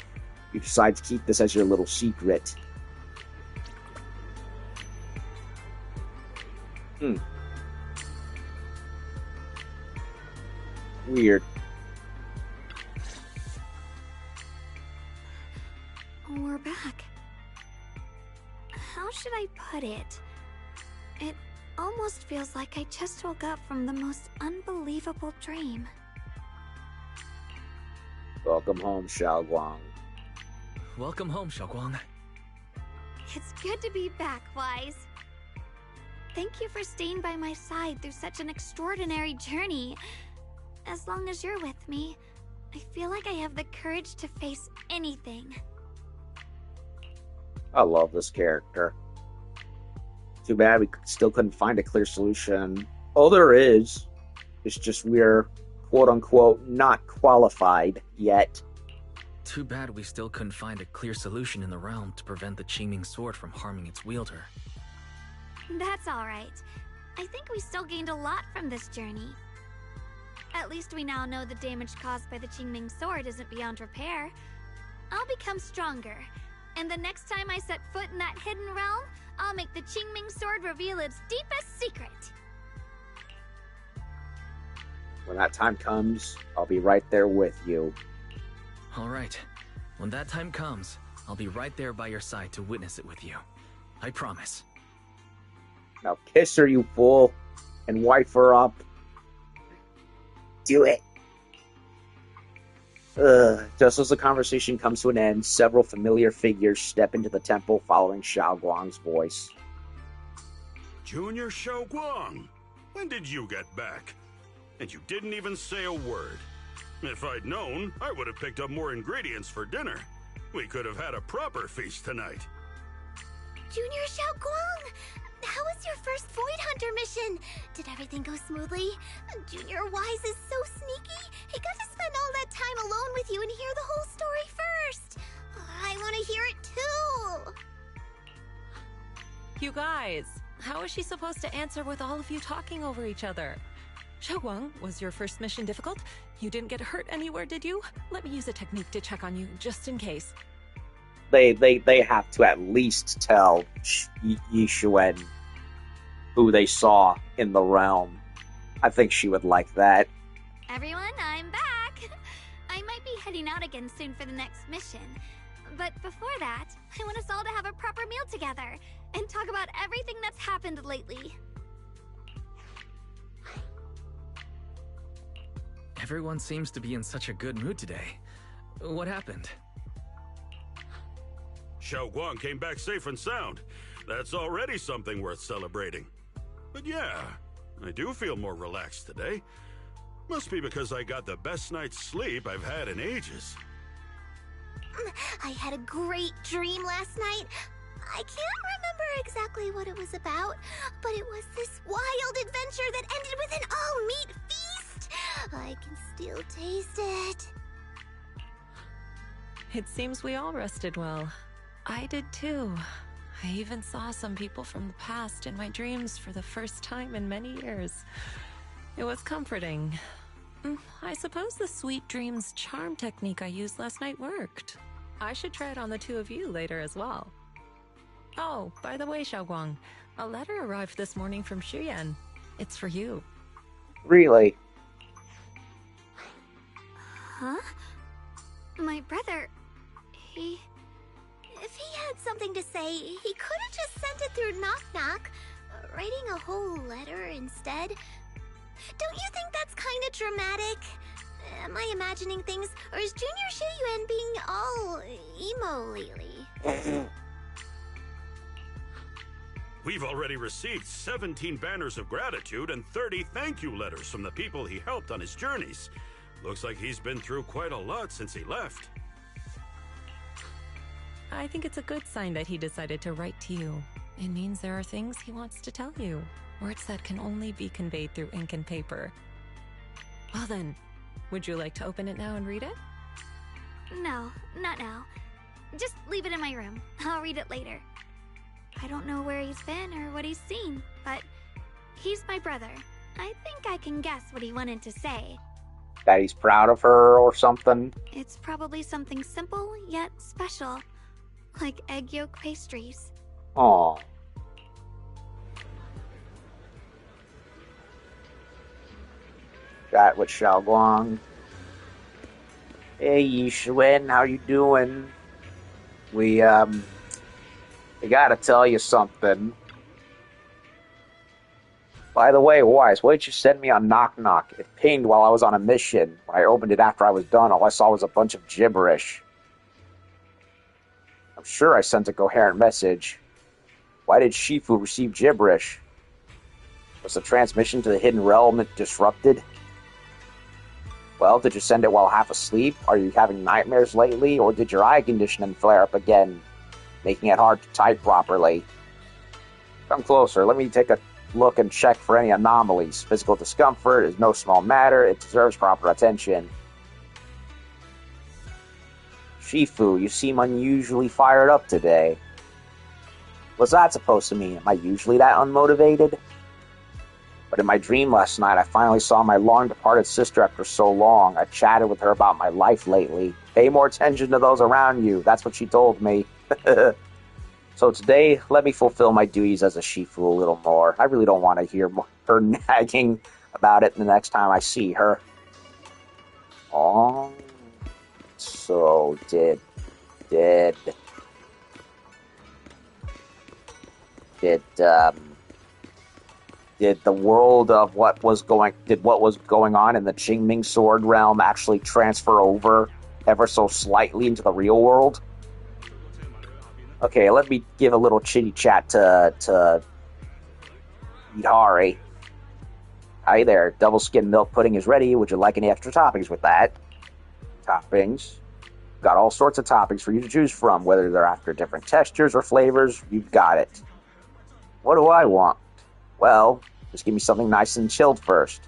you decide to keep this as your little secret. Weird. We're back. How should I put it? It almost feels like I just woke up from the most unbelievable dream. Welcome home, Xiao Guang. Welcome home, Xiaoguang. It's good to be back, Wise. Thank you for staying by my side through such an extraordinary journey. As long as you're with me, I feel like I have the courage to face anything. I love this character. Too bad we still couldn't find a clear solution. Oh, there is. It's just we're, quote-unquote, not qualified yet. Too bad we still couldn't find a clear solution in the realm to prevent the Qingming sword from harming its wielder. That's alright. I think we still gained a lot from this journey. At least we now know the damage caused by the Qingming sword isn't beyond repair. I'll become stronger, and the next time I set foot in that hidden realm, I'll make the Qingming sword reveal its deepest secret. When that time comes, I'll be right there with you. Alright. When that time comes, I'll be right there by your side to witness it with you. I promise. Now kiss her, you fool, and wife her up. Do it. Just as the conversation comes to an end, several familiar figures step into the temple following Xiao Guang's voice. Junior Xiao Guang, when did you get back? And you didn't even say a word. If I'd known, I would have picked up more ingredients for dinner. We could have had a proper feast tonight. Junior Xiao Guang, how was your first Void Hunter mission? Did everything go smoothly? Junior Wise is so sneaky. He got to spend all that time alone with you and hear the whole story first. I want to hear it too. You guys, how is she supposed to answer with all of you talking over each other? Xiaoguang, was your first mission difficult? You didn't get hurt anywhere, did you? Let me use a technique to check on you, just in case. They have to at least tell Yi Xuan who they saw in the realm. I think she would like that. Everyone, I'm back! I might be heading out again soon for the next mission. But before that, I want us all to have a proper meal together and talk about everything that's happened lately. Everyone seems to be in such a good mood today. What happened? Xiao Guang came back safe and sound. That's already something worth celebrating. But yeah, I do feel more relaxed today. Must be because I got the best night's sleep I've had in ages. I had a great dream last night. I can't remember exactly what it was about, but it was this wild adventure that ended with an all-meat feast. I can still taste it. It seems we all rested well. I did too. I even saw some people from the past in my dreams for the first time in many years. It was comforting. I suppose the sweet dreams charm technique I used last night worked. I should try it on the two of you later as well. Oh, by the way, Xiaoguang, a letter arrived this morning from Shuyan. It's for you. Really? Huh? My brother, If he had something to say, he could have just sent it through Knock Knock, writing a whole letter instead. Don't you think that's kind of dramatic? Am I imagining things, or is Junior Shiyuan being all emo lately? We've already received 17 banners of gratitude and 30 thank you letters from the people he helped on his journeys. Looks like he's been through quite a lot since he left. I think it's a good sign that he decided to write to you. It means there are things he wants to tell you. Words that can only be conveyed through ink and paper. Well then, would you like to open it now and read it? No, not now. Just leave it in my room. I'll read it later. I don't know where he's been or what he's seen, but he's my brother. I think I can guess what he wanted to say. That he's proud of her or something? It's probably something simple yet special, like egg yolk pastries. Aw. Chat with Xiao Guang. Hey Yishwen, how you doing? We gotta tell you something. By the way, Wise, what did you send me on Knock Knock? It pinged while I was on a mission. When I opened it after I was done, all I saw was a bunch of gibberish. I'm sure I sent a coherent message. Why did Shifu receive gibberish? Was the transmission to the hidden realm disrupted? Well, did you send it while half asleep? Are you having nightmares lately? Or did your eye condition flare up again, making it hard to type properly? Come closer. Let me take a look and check for any anomalies. Physical discomfort is no small matter. It deserves proper attention. Shifu, you seem unusually fired up today. What's that supposed to mean? Am I usually that unmotivated? But in my dream last night, I finally saw my long-departed sister after so long. I chatted with her about my life lately. Pay more attention to those around you. That's what she told me. So today, let me fulfill my duties as a Shifu a little more. I really don't want to hear her nagging about it the next time I see her. Oh, so did the world of what was going on in the Qingming Sword realm actually transfer over ever so slightly into the real world? Okay, let me give a little chitty chat to Yidhari. Hi there, double skim milk pudding is ready. Would you like any extra toppings with that? Toppings? Got all sorts of toppings for you to choose from, whether they're after different textures or flavors, you've got it. What do I want? Well, just give me something nice and chilled first.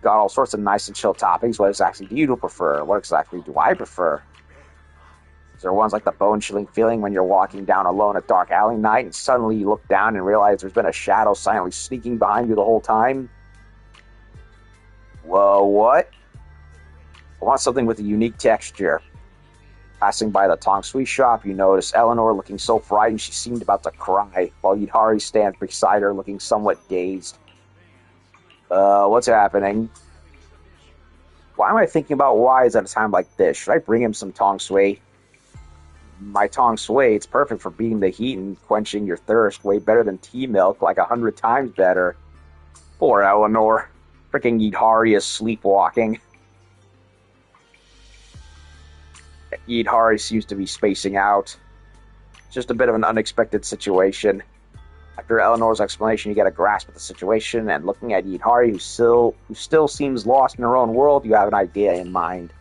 Got all sorts of nice and chilled toppings. What exactly do you prefer? What exactly do I prefer? Is there ones like the bone-chilling feeling when you're walking down alone a dark alley night and suddenly you look down and realize there's been a shadow silently sneaking behind you the whole time? Whoa, what? I want something with a unique texture. Passing by the Tong Sui shop, you notice Eleanor looking so frightened she seemed about to cry, while Yidhari stands beside her looking somewhat dazed. What's happening? Why am I thinking about Wise at a time like this? Should I bring him some Tong Sui? My Tong Sui, it's perfect for beating the heat and quenching your thirst, way better than tea milk, like 100 times better. Poor Eleanor. Freaking Yidhari is sleepwalking. Yidhari seems to be spacing out. Just a bit of an unexpected situation. After Eleanor's explanation, you get a grasp of the situation, and looking at Yidhari, who still seems lost in her own world, you have an idea in mind.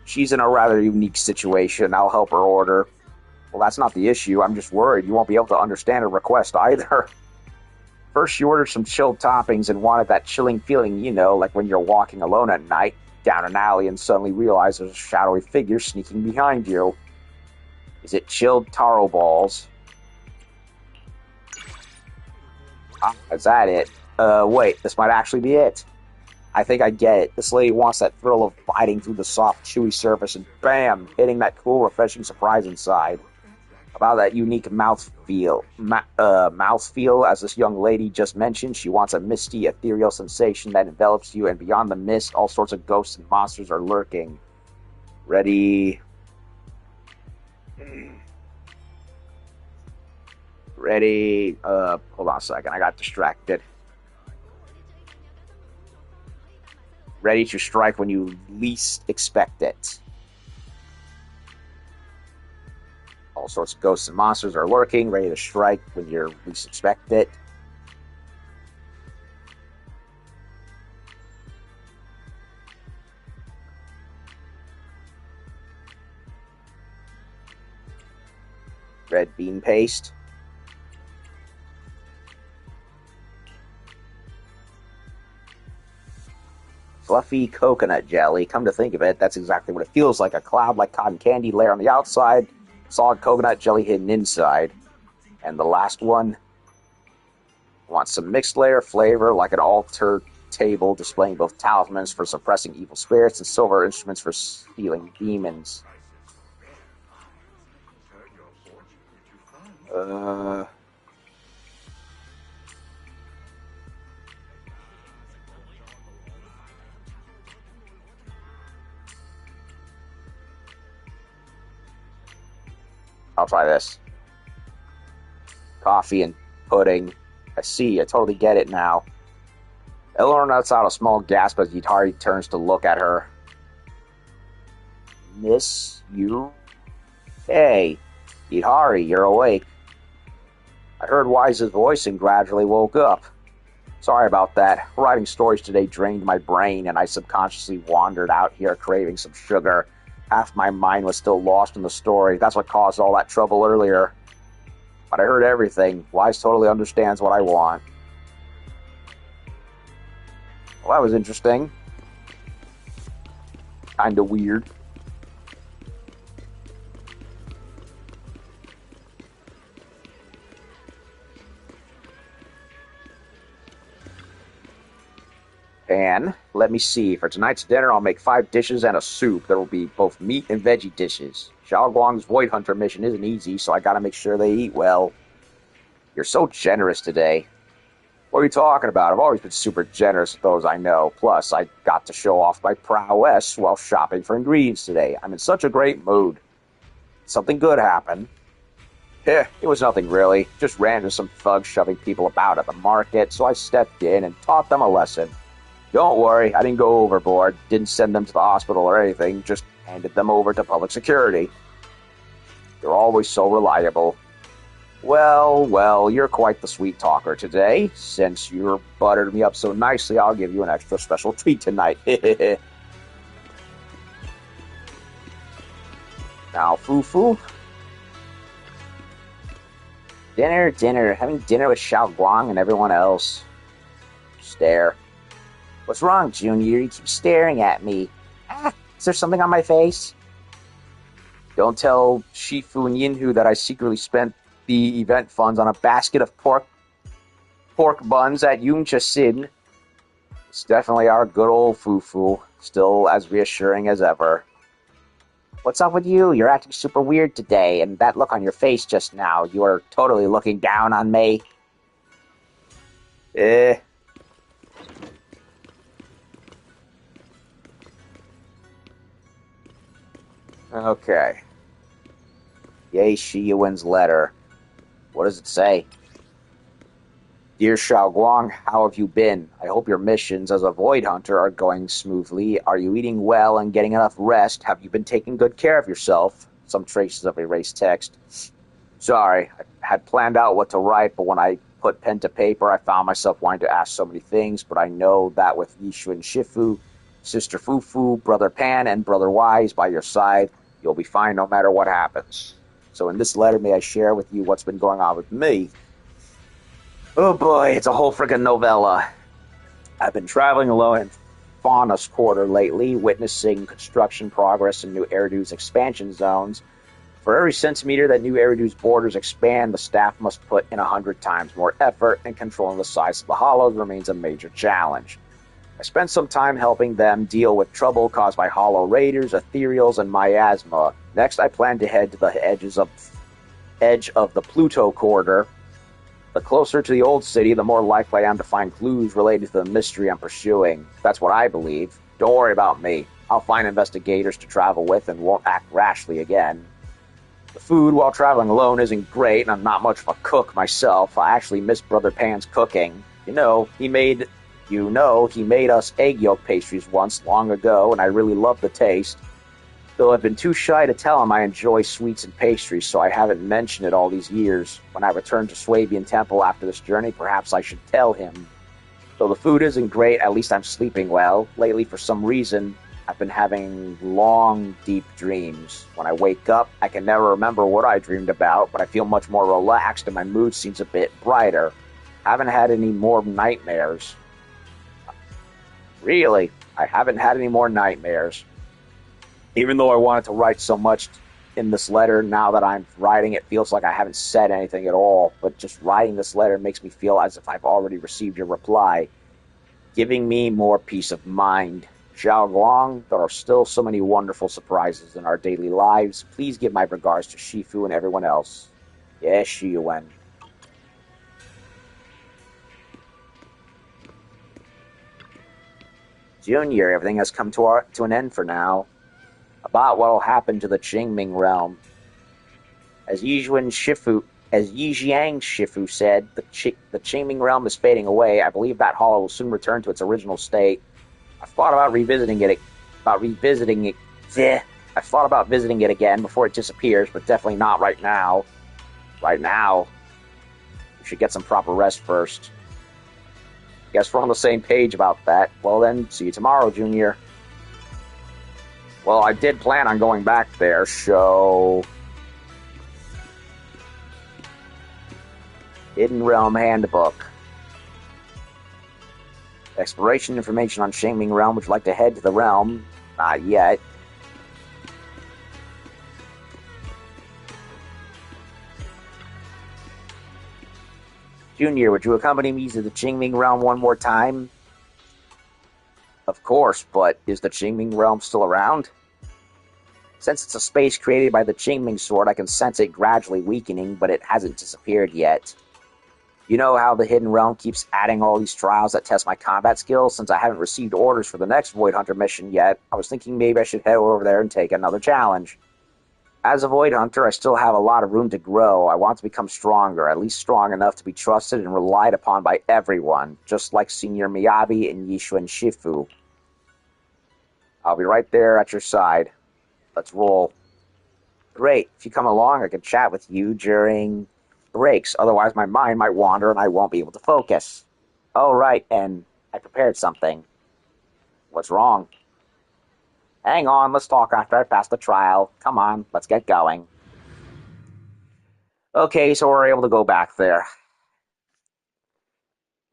She's in a rather unique situation. I'll help her order. Well, that's not the issue. I'm just worried you won't be able to understand her request either. First, she ordered some chilled toppings and wanted that chilling feeling, like when you're walking alone at night down an alley and suddenly realize there's a shadowy figure sneaking behind you. Is it chilled taro balls? Ah, is that it? Wait, this might actually be it. I think I get it. This lady wants that thrill of biting through the soft, chewy surface and bam, hitting that cool, refreshing surprise inside. About that unique mouthfeel. Mouthfeel, as this young lady just mentioned, she wants a misty, ethereal sensation that envelops you, and beyond the mist, all sorts of ghosts and monsters are lurking. Ready? Ready? Hold on a second, I got distracted. Ready to strike when you least expect it. All sorts of ghosts and monsters are lurking, ready to strike when you least expect it. Red bean paste. Fluffy coconut jelly. Come to think of it, that's exactly what it feels like. A cloud-like cotton candy layer on the outside, solid coconut jelly hidden inside. And the last one, want some mixed layer flavor like an altar table displaying both talismans for suppressing evil spirits and silver instruments for stealing demons. I'll try this. Coffee and pudding. I see, I totally get it now. Eleanor lets out a small gasp as Yutari turns to look at her. Miss you? Hey, Yutari, you're awake. I heard Wise's voice and gradually woke up. Sorry about that. Writing stories today drained my brain, and I subconsciously wandered out here craving some sugar. Half my mind was still lost in the story. That's what caused all that trouble earlier. But I heard everything. Wise totally understands what I want. Well, that was interesting. Kinda weird. And let me see. For tonight's dinner, I'll make 5 dishes and a soup. There will be both meat and veggie dishes. Xiao Guang's Void Hunter mission isn't easy, so I gotta make sure they eat well. You're so generous today. What are you talking about? I've always been super generous with those I know. Plus, I got to show off my prowess while shopping for ingredients today. I'm in such a great mood. Something good happened. It was nothing really. Just ran into some thugs shoving people about at the market, so I stepped in and taught them a lesson. Don't worry, I didn't go overboard, didn't send them to the hospital or anything, just handed them over to public security. You're always so reliable. Well, you're quite the sweet talker today. Since you buttered me up so nicely, I'll give you an extra special treat tonight. Now, Fufu. Dinner. Having dinner with Xiao Guang and everyone else. Stare. What's wrong, Junior? You keep staring at me. Is there something on my face? Don't tell Shifu and Yinhu that I secretly spent the event funds on a basket of pork buns at Yuncha Sin. It's definitely our good old Fufu, still as reassuring as ever. What's up with you? You're acting super weird today, and that look on your face just now, you are totally looking down on me. Okay. Yay, Shiyuan's letter. What does it say? Dear Xiao Guang, how have you been? I hope your missions as a Void Hunter are going smoothly. Are you eating well and getting enough rest? Have you been taking good care of yourself? Some traces of erased text. Sorry, I had planned out what to write, but when I put pen to paper, I found myself wanting to ask so many things, but I know that with Yishu and Shifu, Sister Fufu, Brother Pan, and Brother Wise by your side, you'll be fine no matter what happens. So in this letter, may I share with you what's been going on with me? Oh boy, it's a whole freaking novella. I've been traveling alone in Fauna's Quarter lately, witnessing construction progress in New Eridu's expansion zones. For every centimeter that New Eridu's borders expand, the staff must put in 100 times more effort, and controlling the size of the hollows remains a major challenge. I spent some time helping them deal with trouble caused by hollow raiders, ethereals, and miasma. Next, I plan to head to the edge of the Pluto Quarter. The closer to the old city, the more likely I am to find clues related to the mystery I'm pursuing. That's what I believe. Don't worry about me. I'll find investigators to travel with and won't act rashly again. The food while traveling alone isn't great, and I'm not much of a cook myself. I actually miss Brother Pan's cooking. He made us egg yolk pastries once, long ago, and I really love the taste. Though I've been too shy to tell him I enjoy sweets and pastries, so I haven't mentioned it all these years. When I return to Swabian Temple after this journey, perhaps I should tell him. Though the food isn't great, at least I'm sleeping well. Lately, for some reason, I've been having long, deep dreams. When I wake up, I can never remember what I dreamed about, but I feel much more relaxed and my mood seems a bit brighter. Haven't had any more nightmares. Really, I haven't had any more nightmares. Even though I wanted to write so much in this letter, now that I'm writing, it feels like I haven't said anything at all. But just writing this letter makes me feel as if I've already received your reply, giving me more peace of mind. Xiao Guang, there are still so many wonderful surprises in our daily lives. Please give my regards to Shifu and everyone else. Yes, Shiyuan. Junior, everything has come to an end for now. About what will happen to the Qingming realm. As Yijiang Shifu said, the Qingming realm is fading away. I believe that hollow will soon return to its original state. I've thought about visiting it again before it disappears, but definitely not right now. Right now, we should get some proper rest first. Guess we're on the same page about that. Well then, see you tomorrow, Junior. Well, I did plan on going back there, so... Hidden Realm Handbook. Exploration information on Qingming Realm. Would you like to head to the realm? Not yet. Junior, would you accompany me to the Qingming Realm one more time? Of course, but is the Qingming Realm still around? Since it's a space created by the Qingming Sword, I can sense it gradually weakening, but it hasn't disappeared yet. You know how the Hidden Realm keeps adding all these trials that test my combat skills? Since I haven't received orders for the next Void Hunter mission yet, I was thinking maybe I should head over there and take another challenge. As a Void Hunter, I still have a lot of room to grow. I want to become stronger, at least strong enough to be trusted and relied upon by everyone, just like Senior Miyabi and Yishuan Shifu. I'll be right there at your side. Let's roll. Great. If you come along, I can chat with you during breaks. Otherwise, my mind might wander and I won't be able to focus. Oh, right, and I prepared something. What's wrong? Hang on, let's talk after I pass the trial. Come on, let's get going. Okay, so we're able to go back there.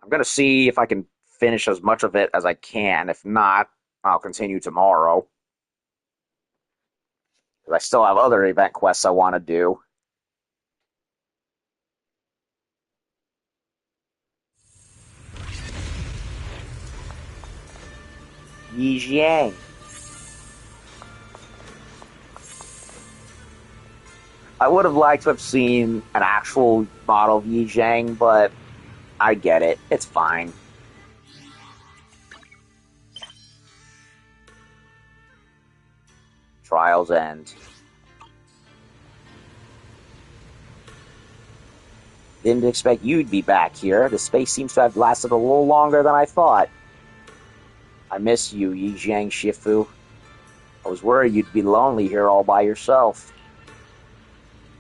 I'm going to see if I can finish as much of it as I can. If not, I'll continue tomorrow. Because I still have other event quests I want to do. Yijiang. I would have liked to have seen an actual model of Yijiang, but I get it. It's fine. Trials end. Didn't expect you'd be back here. The space seems to have lasted a little longer than I thought. I miss you, Yijiang Shifu. I was worried you'd be lonely here all by yourself.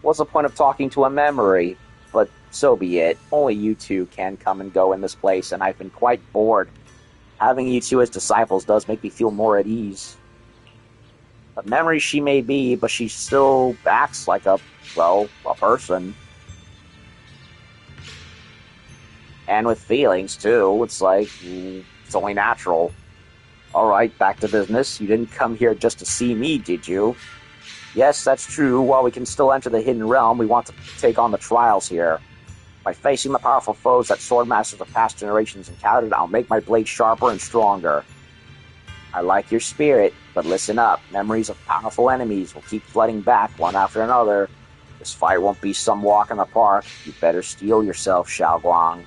What's the point of talking to a memory? But so be it. Only you two can come and go in this place, and I've been quite bored. Having you two as disciples does make me feel more at ease. A memory she may be, but she still acts like a person. And with feelings, too. It's like, it's only natural. Alright, back to business. You didn't come here just to see me, did you? Yes, that's true. While we can still enter the Hidden Realm, we want to take on the trials here. By facing the powerful foes that sword masters of past generations encountered, I'll make my blade sharper and stronger. I like your spirit, but listen up. Memories of powerful enemies will keep flooding back one after another. This fight won't be some walk in the park. You better steel yourself, Xiaoguang.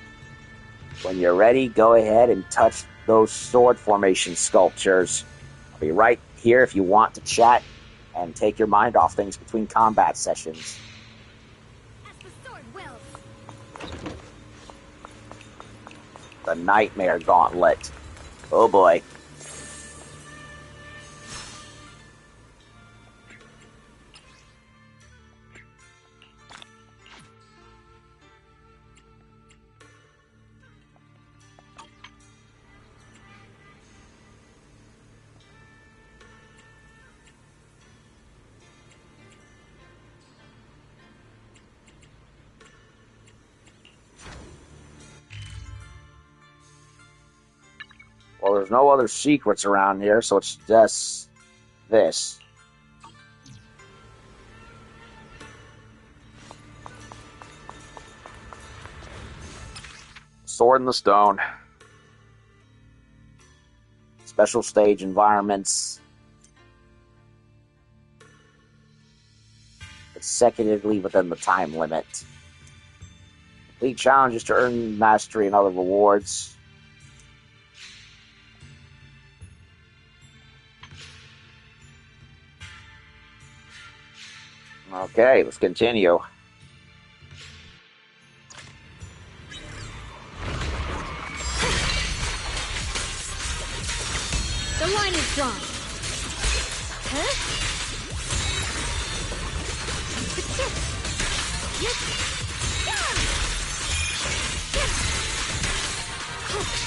When you're ready, go ahead and touch those sword formation sculptures. I'll be right here if you want to chat and take your mind off things between combat sessions. As the sword wills. The Nightmare Gauntlet. Oh boy. There's no other secrets around here, so it's just this. Sword in the Stone. Special stage environments. Consecutively within the time limit. Complete challenges to earn mastery and other rewards. Okay, let's continue. The line is drawn. Huh?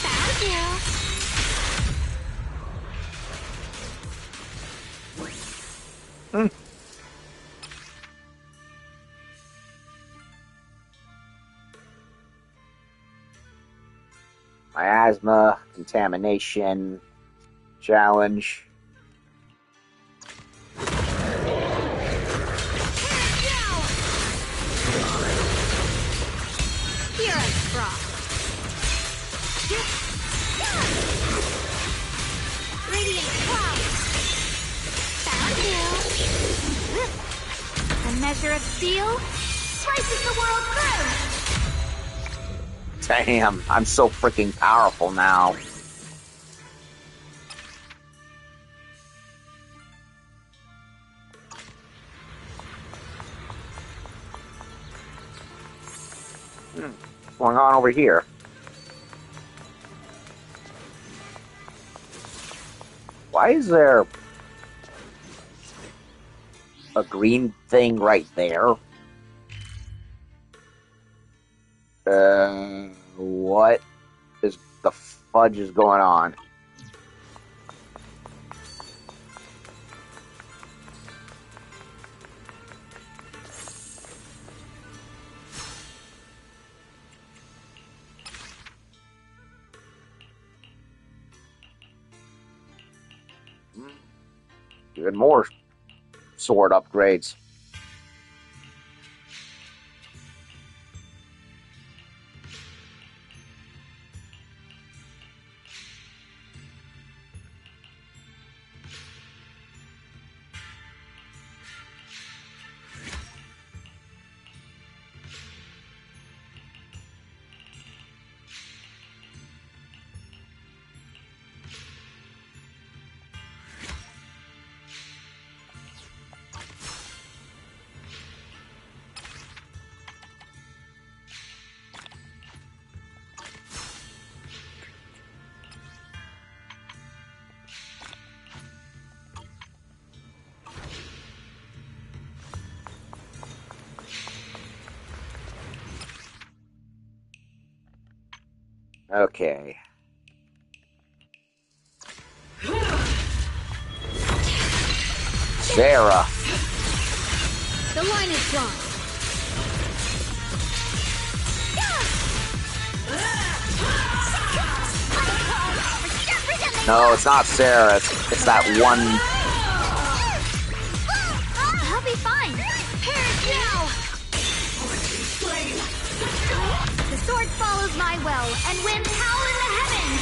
Found you. Miasma, contamination, challenge. Here I drop. Radiant cloud. Found you. A measure of steel slices the world through. Damn, I'm so freaking powerful now. What's going on over here? Why is there a green thing right there? What is the fudge is going on? Even more sword upgrades. Okay. Sarah. The line is drawn. No, it's not Sarah. It's that one. I'll be fine. Perish now. The sword follows my will and winds howl in the heavens.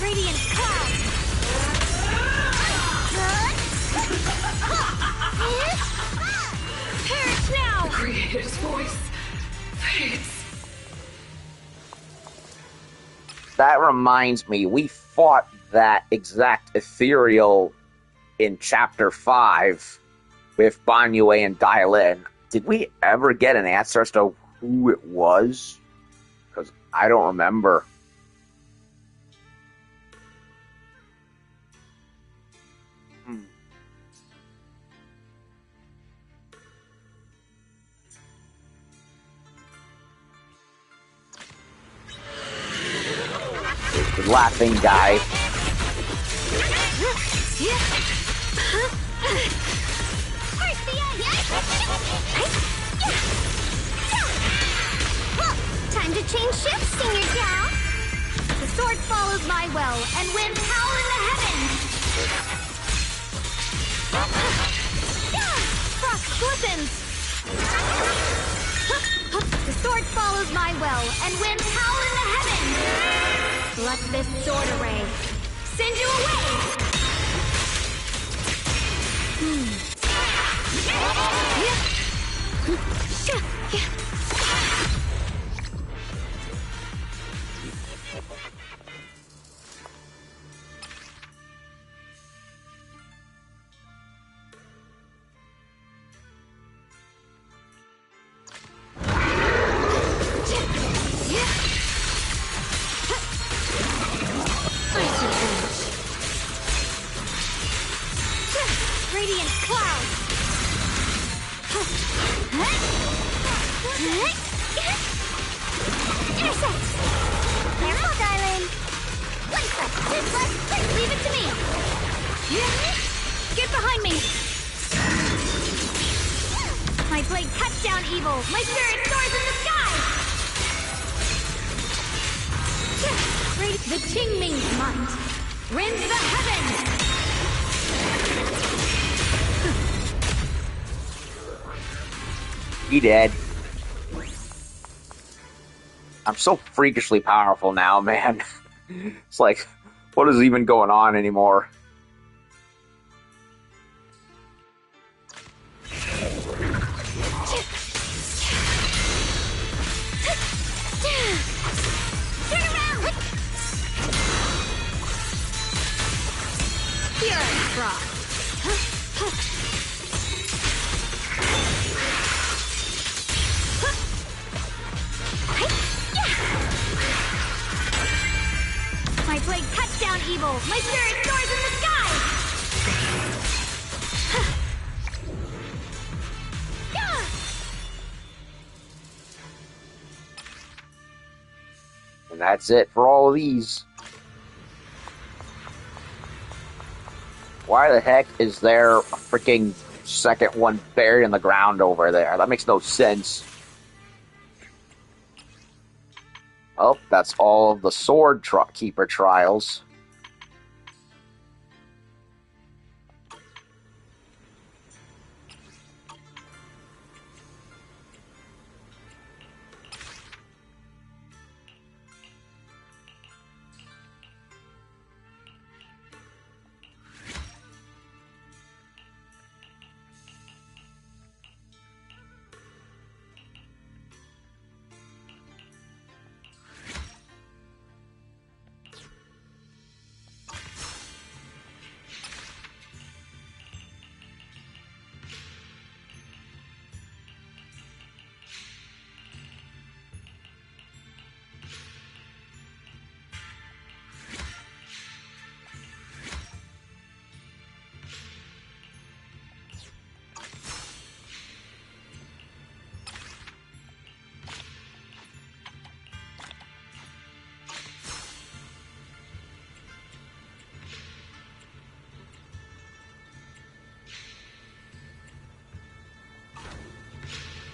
Radiant cloud. Perish now. The Creator's voice fades. That reminds me, we fought that exact ethereal in Chapter 5 with Banyue and Dylan. Did we ever get an answer as to who it was? Because I don't remember. The laughing guy. Time to change ships, Senior Gal. The sword follows my will and winds howl in the heavens! Frost glistens! The sword follows my will and winds howl in the heavens! Let this sword array send you away! Radiant cloud! Intercept! Careful, darling! One foot, two foot, leave it to me! Get behind me! My blade cuts down evil! My spirit soars in the sky! The Qingming's might rends the heavens! He dead. I'm so freakishly powerful now, man. It's like, what is even going on anymore? Turn around! Pure frost. My blade cuts down evil. My spirit soars in the sky. And that's it for all of these. Why the heck is there a freaking second one buried in the ground over there? That makes no sense. Oh, that's all of the sword keeper trials.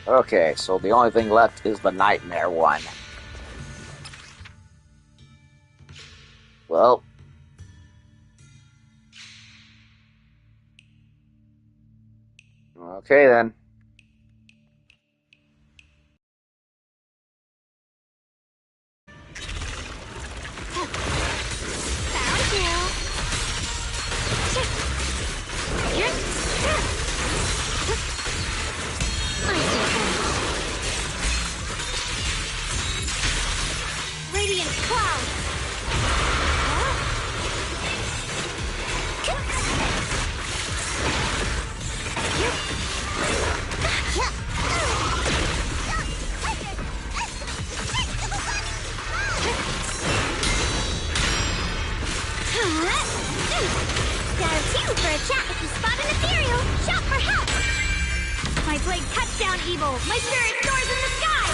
Okay, so the only thing left is the nightmare one. Well. Okay then. Radiant cloud. Down two for a chat if you spot an ethereal. Shout for help. My blade cuts down evil. My spirit soars in the sky.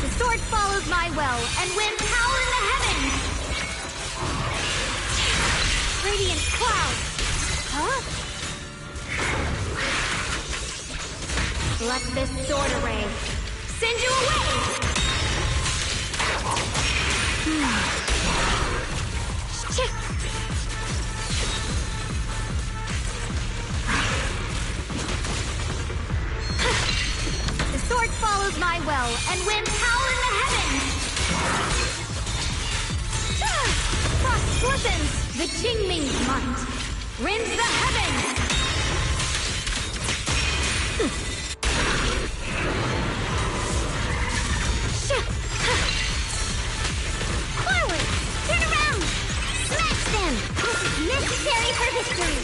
The sword follows my will and winds howl in the heavens. Radiant cloud. Huh? Let this sword array Send you away! The sword follows my will and winds howl in the heavens! Frost glistens! The Qingming's might rends the heavens! Forward! Turn around! Smash them! This is necessary for history!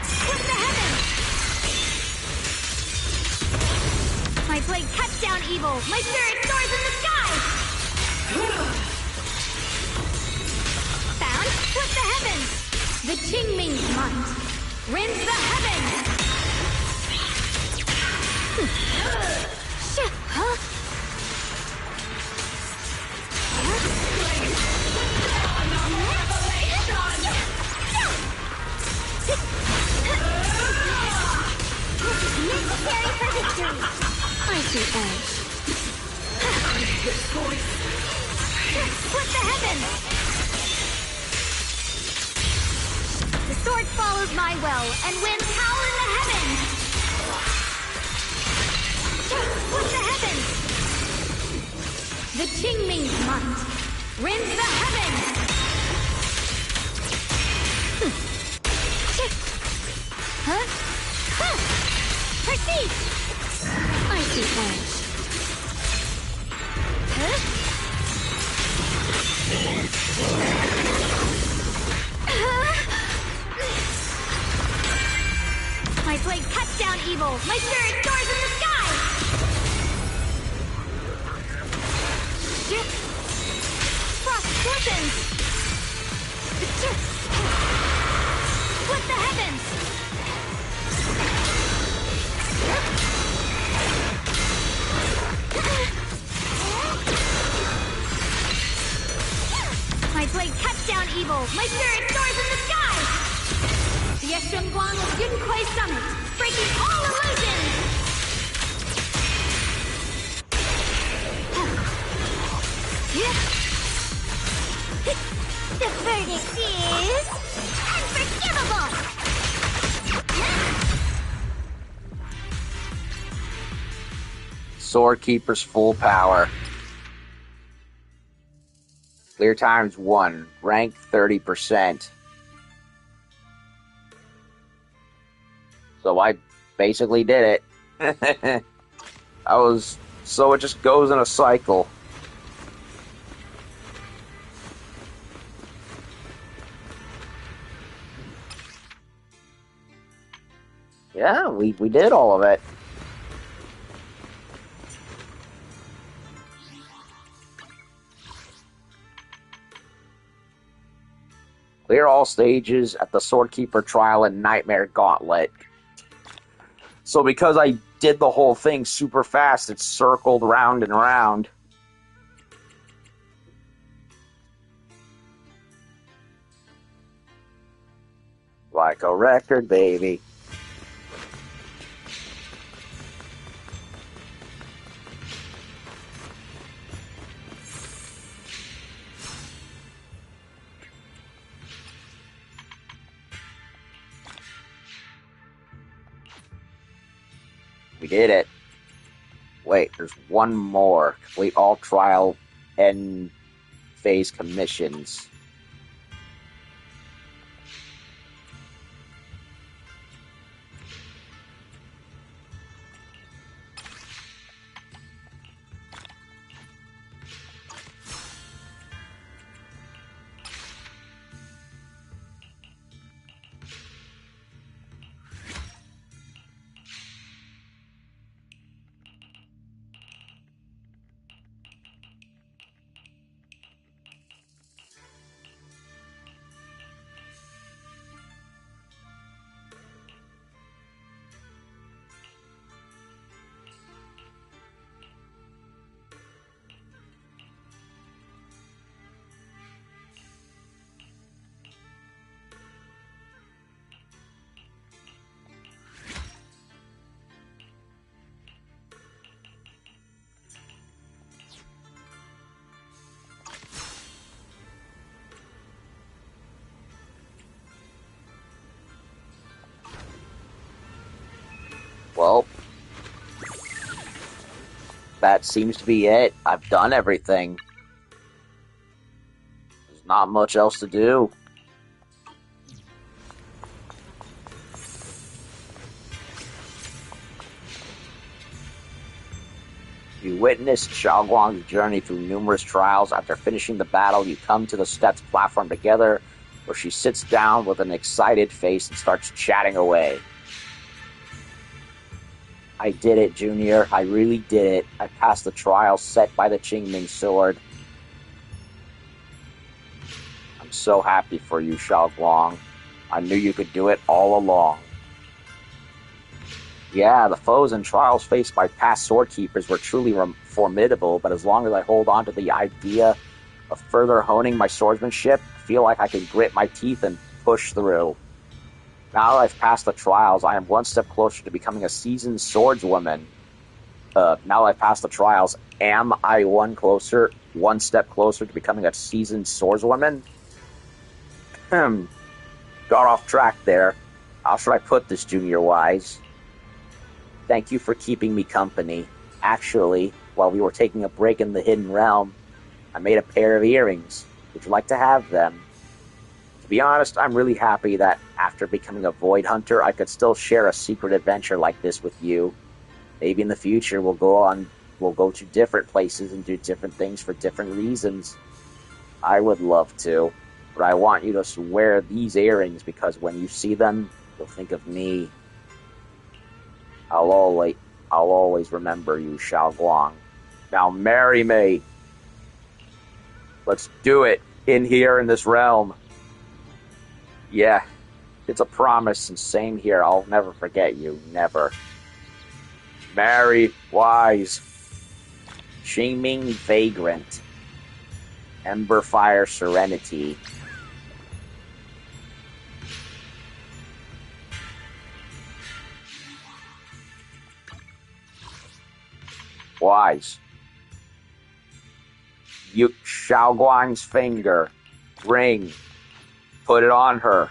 Split the heavens! My blade cuts down evil! My spirit soars in the sky! Found! Split the heavens! The Qingming's might rends the heavens! Huh? Necessary for victory! I see edge. Split the heavens! The sword follows my will and winds howl in the heavens! Split the heavens! The Qingming's might rends the heavens! Huh? Huh! Proceed! I see edge. Huh? My blade cuts down evil. My spirit soars in the sky. Frost glistens. Split the heavens. My blade cuts down evil. My spirit soars in the sky. The Yeshunguang of Yunquai Summit, breaking all illusions. The verdict is unforgivable. Sword Keeper's full power. Clear times 1. Rank 30%. So I basically did it. So it just goes in a cycle. Yeah, we did all of it. Clear all stages at the Swordkeeper Trial and Nightmare Gauntlet. So because I did the whole thing super fast, it's circled round and round. Like a record, baby. We did it. Wait, there's one more. Complete all trial end phase commissions. Well, that seems to be it. I've done everything. There's not much else to do. You witnessed Xiaoguang's journey through numerous trials. After finishing the battle, you come to the steps platform together, where she sits down with an excited face and starts chatting away. I did it, Junior. I really did it. I passed the trial set by the Qingming sword. I'm so happy for you, Xiaoguang. I knew you could do it all along. Yeah, the foes and trials faced by past sword keepers were truly formidable, but as long as I hold on to the idea of further honing my swordsmanship, I feel like I can grit my teeth and push through. Now that I've passed the trials, I am one step closer to becoming a seasoned swordswoman. Now that I've passed the trials, am I one step closer to becoming a seasoned swordswoman? Got off track there. How should I put this, Junior Wise? Thank you for keeping me company. Actually, while we were taking a break in the Hidden Realm, I made a pair of earrings. Would you like to have them? To be honest, I'm really happy that after becoming a Void Hunter, I could still share a secret adventure like this with you. Maybe in the future we'll go to different places and do different things for different reasons. I would love to, but I want you to wear these earrings because when you see them, you'll think of me. I'll always remember you, Xiaoguang. Now marry me. Let's do it in here in this realm. Yeah, it's a promise, and same here. I'll never forget you. Never. Mary Wise. Qingming Vagrant. Emberfire Serenity. Wise. Xiaoguang's finger. Ring. Put it on her.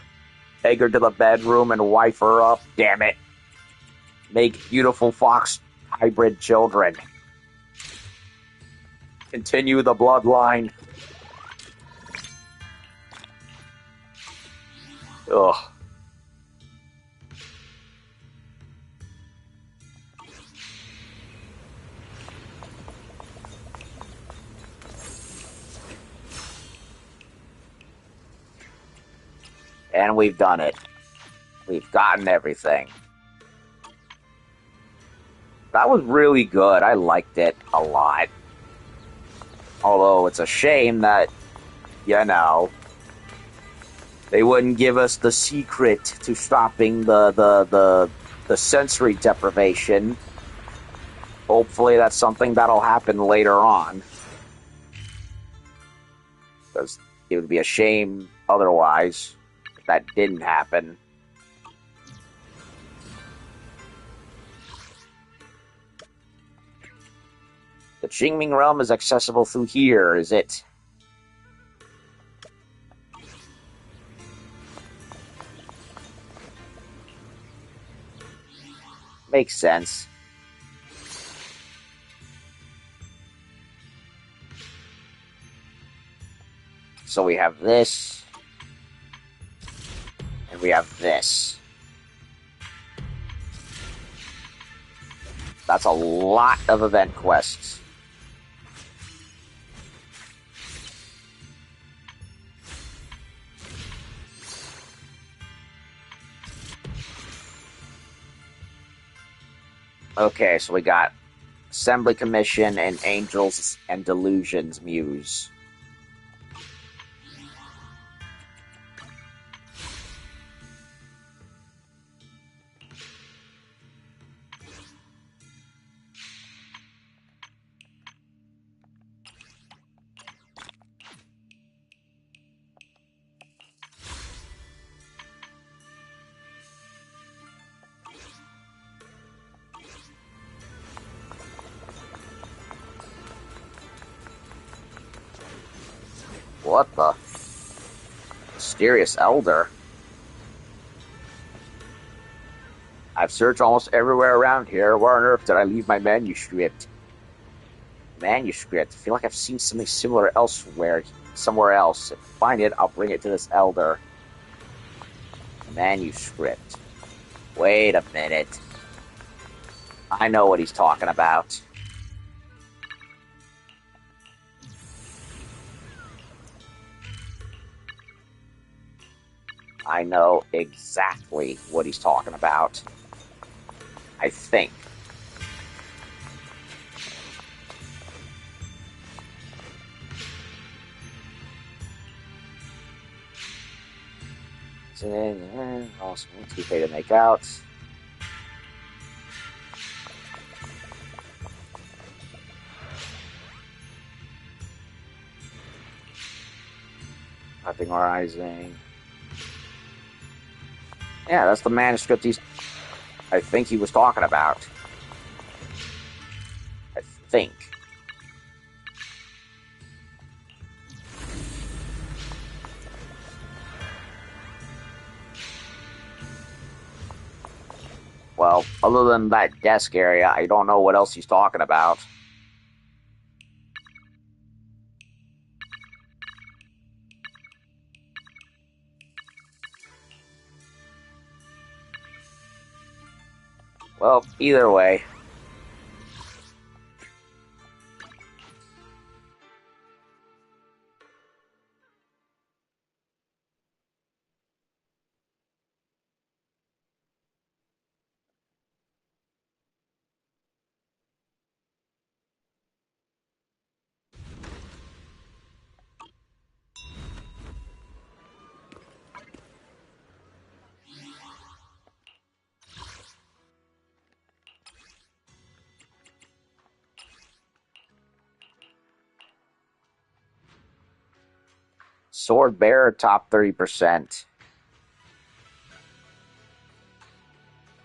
Take her to the bedroom and wife her up. Damn it. Make beautiful fox hybrid children. Continue the bloodline. Ugh. And we've done it. We've gotten everything. That was really good. I liked it a lot. Although it's a shame that, they wouldn't give us the secret to stopping the sensory deprivation. Hopefully that's something that'll happen later on. Because it would be a shame otherwise. That didn't happen. The Qingming realm is accessible through here, is it? Makes sense. So we have this. And we have this. That's a lot of event quests. Okay, so we got Assembly Commission and Angels and Delusions Muse. What the? Mysterious Elder? I've searched almost everywhere around here. Where on earth did I leave my manuscript? Manuscript. I feel like I've seen something similar elsewhere. Somewhere else. If I find it, I'll bring it to this elder. Manuscript. Wait a minute. I know what he's talking about. I know exactly what he's talking about. I think. Also, too pay to make out. Nothing rising. Yeah, that's the manuscript I think he was talking about. I think. Well, other than that desk area, I don't know what else he's talking about. Well, either way. Sword Bearer, top 30%.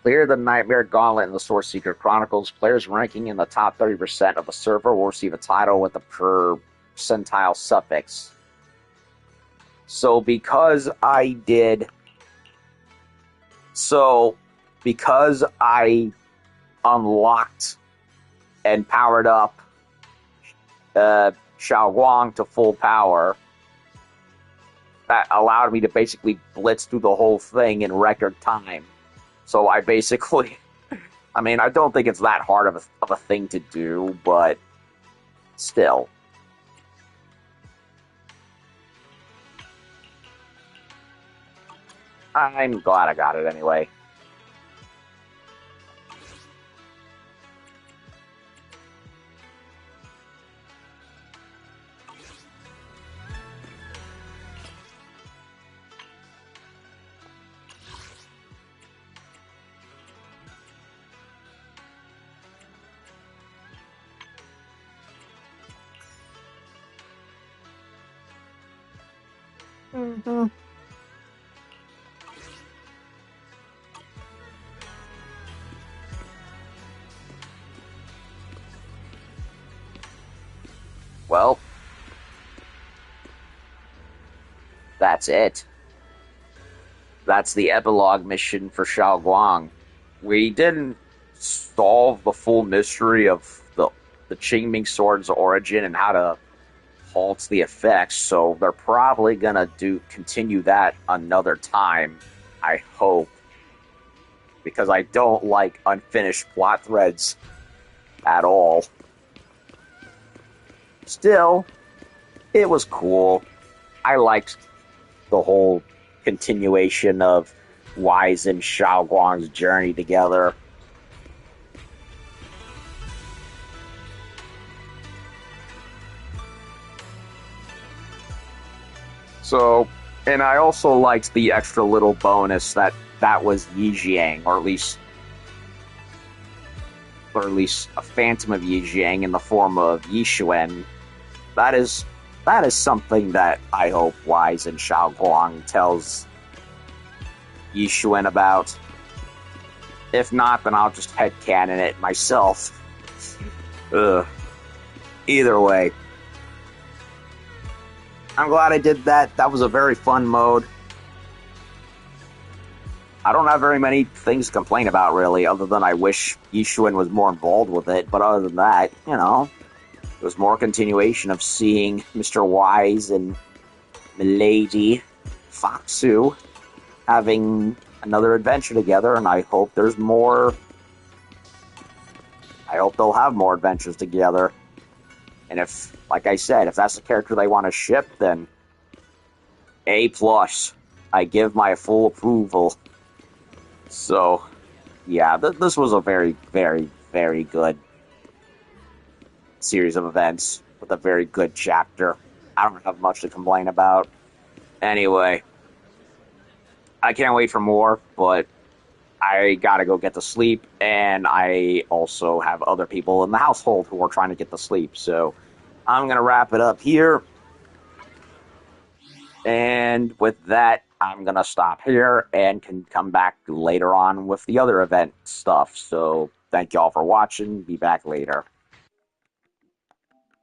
Clear the Nightmare Gauntlet in the Sword Seeker Chronicles. Players ranking in the top 30% of the server will receive a title with a percentile suffix. So because I unlocked and powered up Xiaoguang to full power, that allowed me to basically blitz through the whole thing in record time. So I basically, I mean, I don't think it's that hard of a thing to do, but still. I'm glad I got it anyway. Mm-hmm. Well, that's it. That's the epilogue mission for Xiaoguang. We didn't solve the full mystery of the Qingming Sword's origin and how to halt the effects, so they're probably gonna continue that another time, I hope. Because I don't like unfinished plot threads at all. Still, it was cool. I liked the whole continuation of Wise and Xiaoguang's journey together. So, and I also liked the extra little bonus that was Yijiang, or at least a phantom of Yijiang in the form of Yixuan. That is something that I hope Wise and Xiaoguang tells Yixuan about. If not, then I'll just headcanon it myself. Ugh. Either way. I'm glad I did that. That was a very fun mode. I don't have very many things to complain about, really, other than I wish Yishuin was more involved with it. But other than that, you know, it was more continuation of seeing Mr. Wise and Milady Foxu having another adventure together, and I hope there's more. I hope they'll have more adventures together. And if, like I said, if that's the character they want to ship, then A+. I give my full approval. So, yeah, this was a very, very, very good series of events with a very good chapter. I don't have much to complain about. Anyway, I can't wait for more, but I gotta go get to sleep, and I also have other people in the household who are trying to get to sleep, so I'm gonna wrap it up here. And with that, I'm going to stop here and can come back later on with the other event stuff. So thank y'all for watching. Be back later.